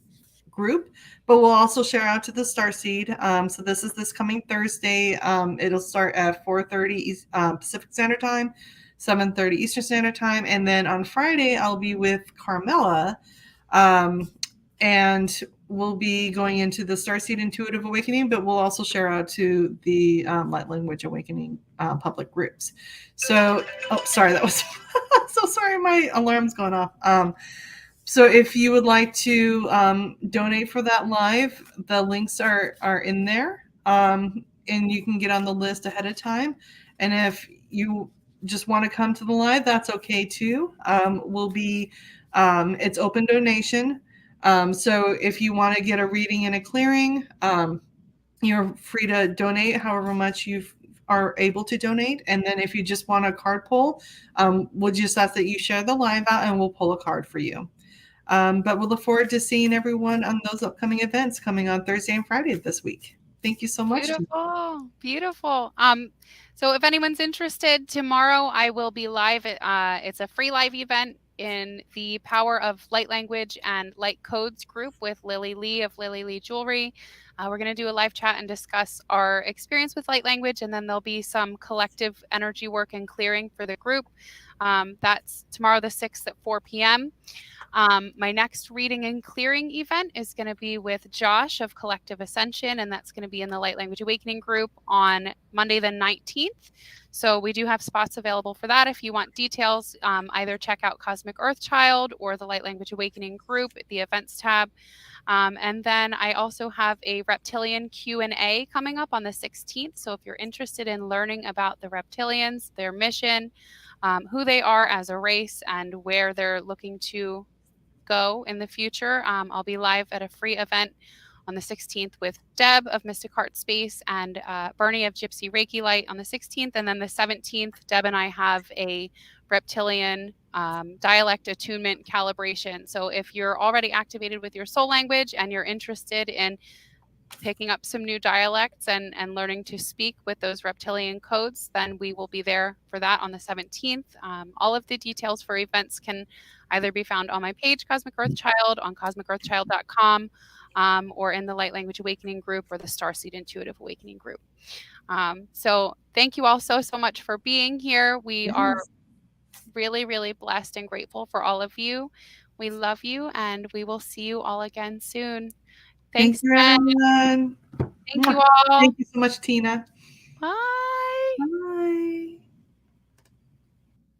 group, but we'll also share out to the Starseed. So this is this coming Thursday. It'll start at 4:30 Pacific Standard Time, 7:30 Eastern Standard Time, and then on Friday I'll be with Carmela, and we'll be going into the Starseed Intuitive Awakening, but we'll also share out to the Light Language Awakening public groups. So, oh, sorry, that was so sorry, my alarm's going off. So if you would like to donate for that live, the links are in there, and you can get on the list ahead of time. And if you just want to come to the live, that's okay too. We'll be it's open donation. So if you want to get a reading and a clearing, you're free to donate however much you are able to donate. And then if you just want a card pull, we'll just ask that you share the live out and we'll pull a card for you. But we'll look forward to seeing everyone on those upcoming events coming on Thursday and Friday this week. Thank you so much. Beautiful, beautiful. So if anyone's interested, tomorrow I will be live. It's a free live event in the Power of Light Language and Light Codes group with Lily Lee of Lily Lee Jewelry. We're going to do a live chat and discuss our experience with light language, and then there'll be some collective energy work and clearing for the group. That's tomorrow the 6th at 4 p.m. My next reading and clearing event is going to be with Josh of Collective Ascension, and that's going to be in the Light Language Awakening group on Monday the 19th. So we do have spots available for that. If you want details, either check out Cosmic Earthchild or the Light Language Awakening group at the events tab. And then I also have a reptilian Q&A coming up on the 16th. So if you're interested in learning about the reptilians, their mission, who they are as a race, and where they're looking to go in the future, I'll be live at a free event on the 16th with Deb of Mystic Heart Space and Bernie of Gypsy Reiki Light on the 16th. And then the 17th, Deb and I have a reptilian dialect attunement calibration. So if you're already activated with your soul language and you're interested in picking up some new dialects and learning to speak with those reptilian codes, then we will be there for that on the 17th. All of the details for events can either be found on my page, Cosmic Earthchild, on cosmicearthchild.com, or in the Light Language Awakening group or the Starseed Intuitive Awakening group. So thank you all so much for being here. We are really, really blessed and grateful for all of you. We love you, and we will see you all again soon. Thanks, Thank you, everyone. Thank you all. Thank you so much, Tina. Bye.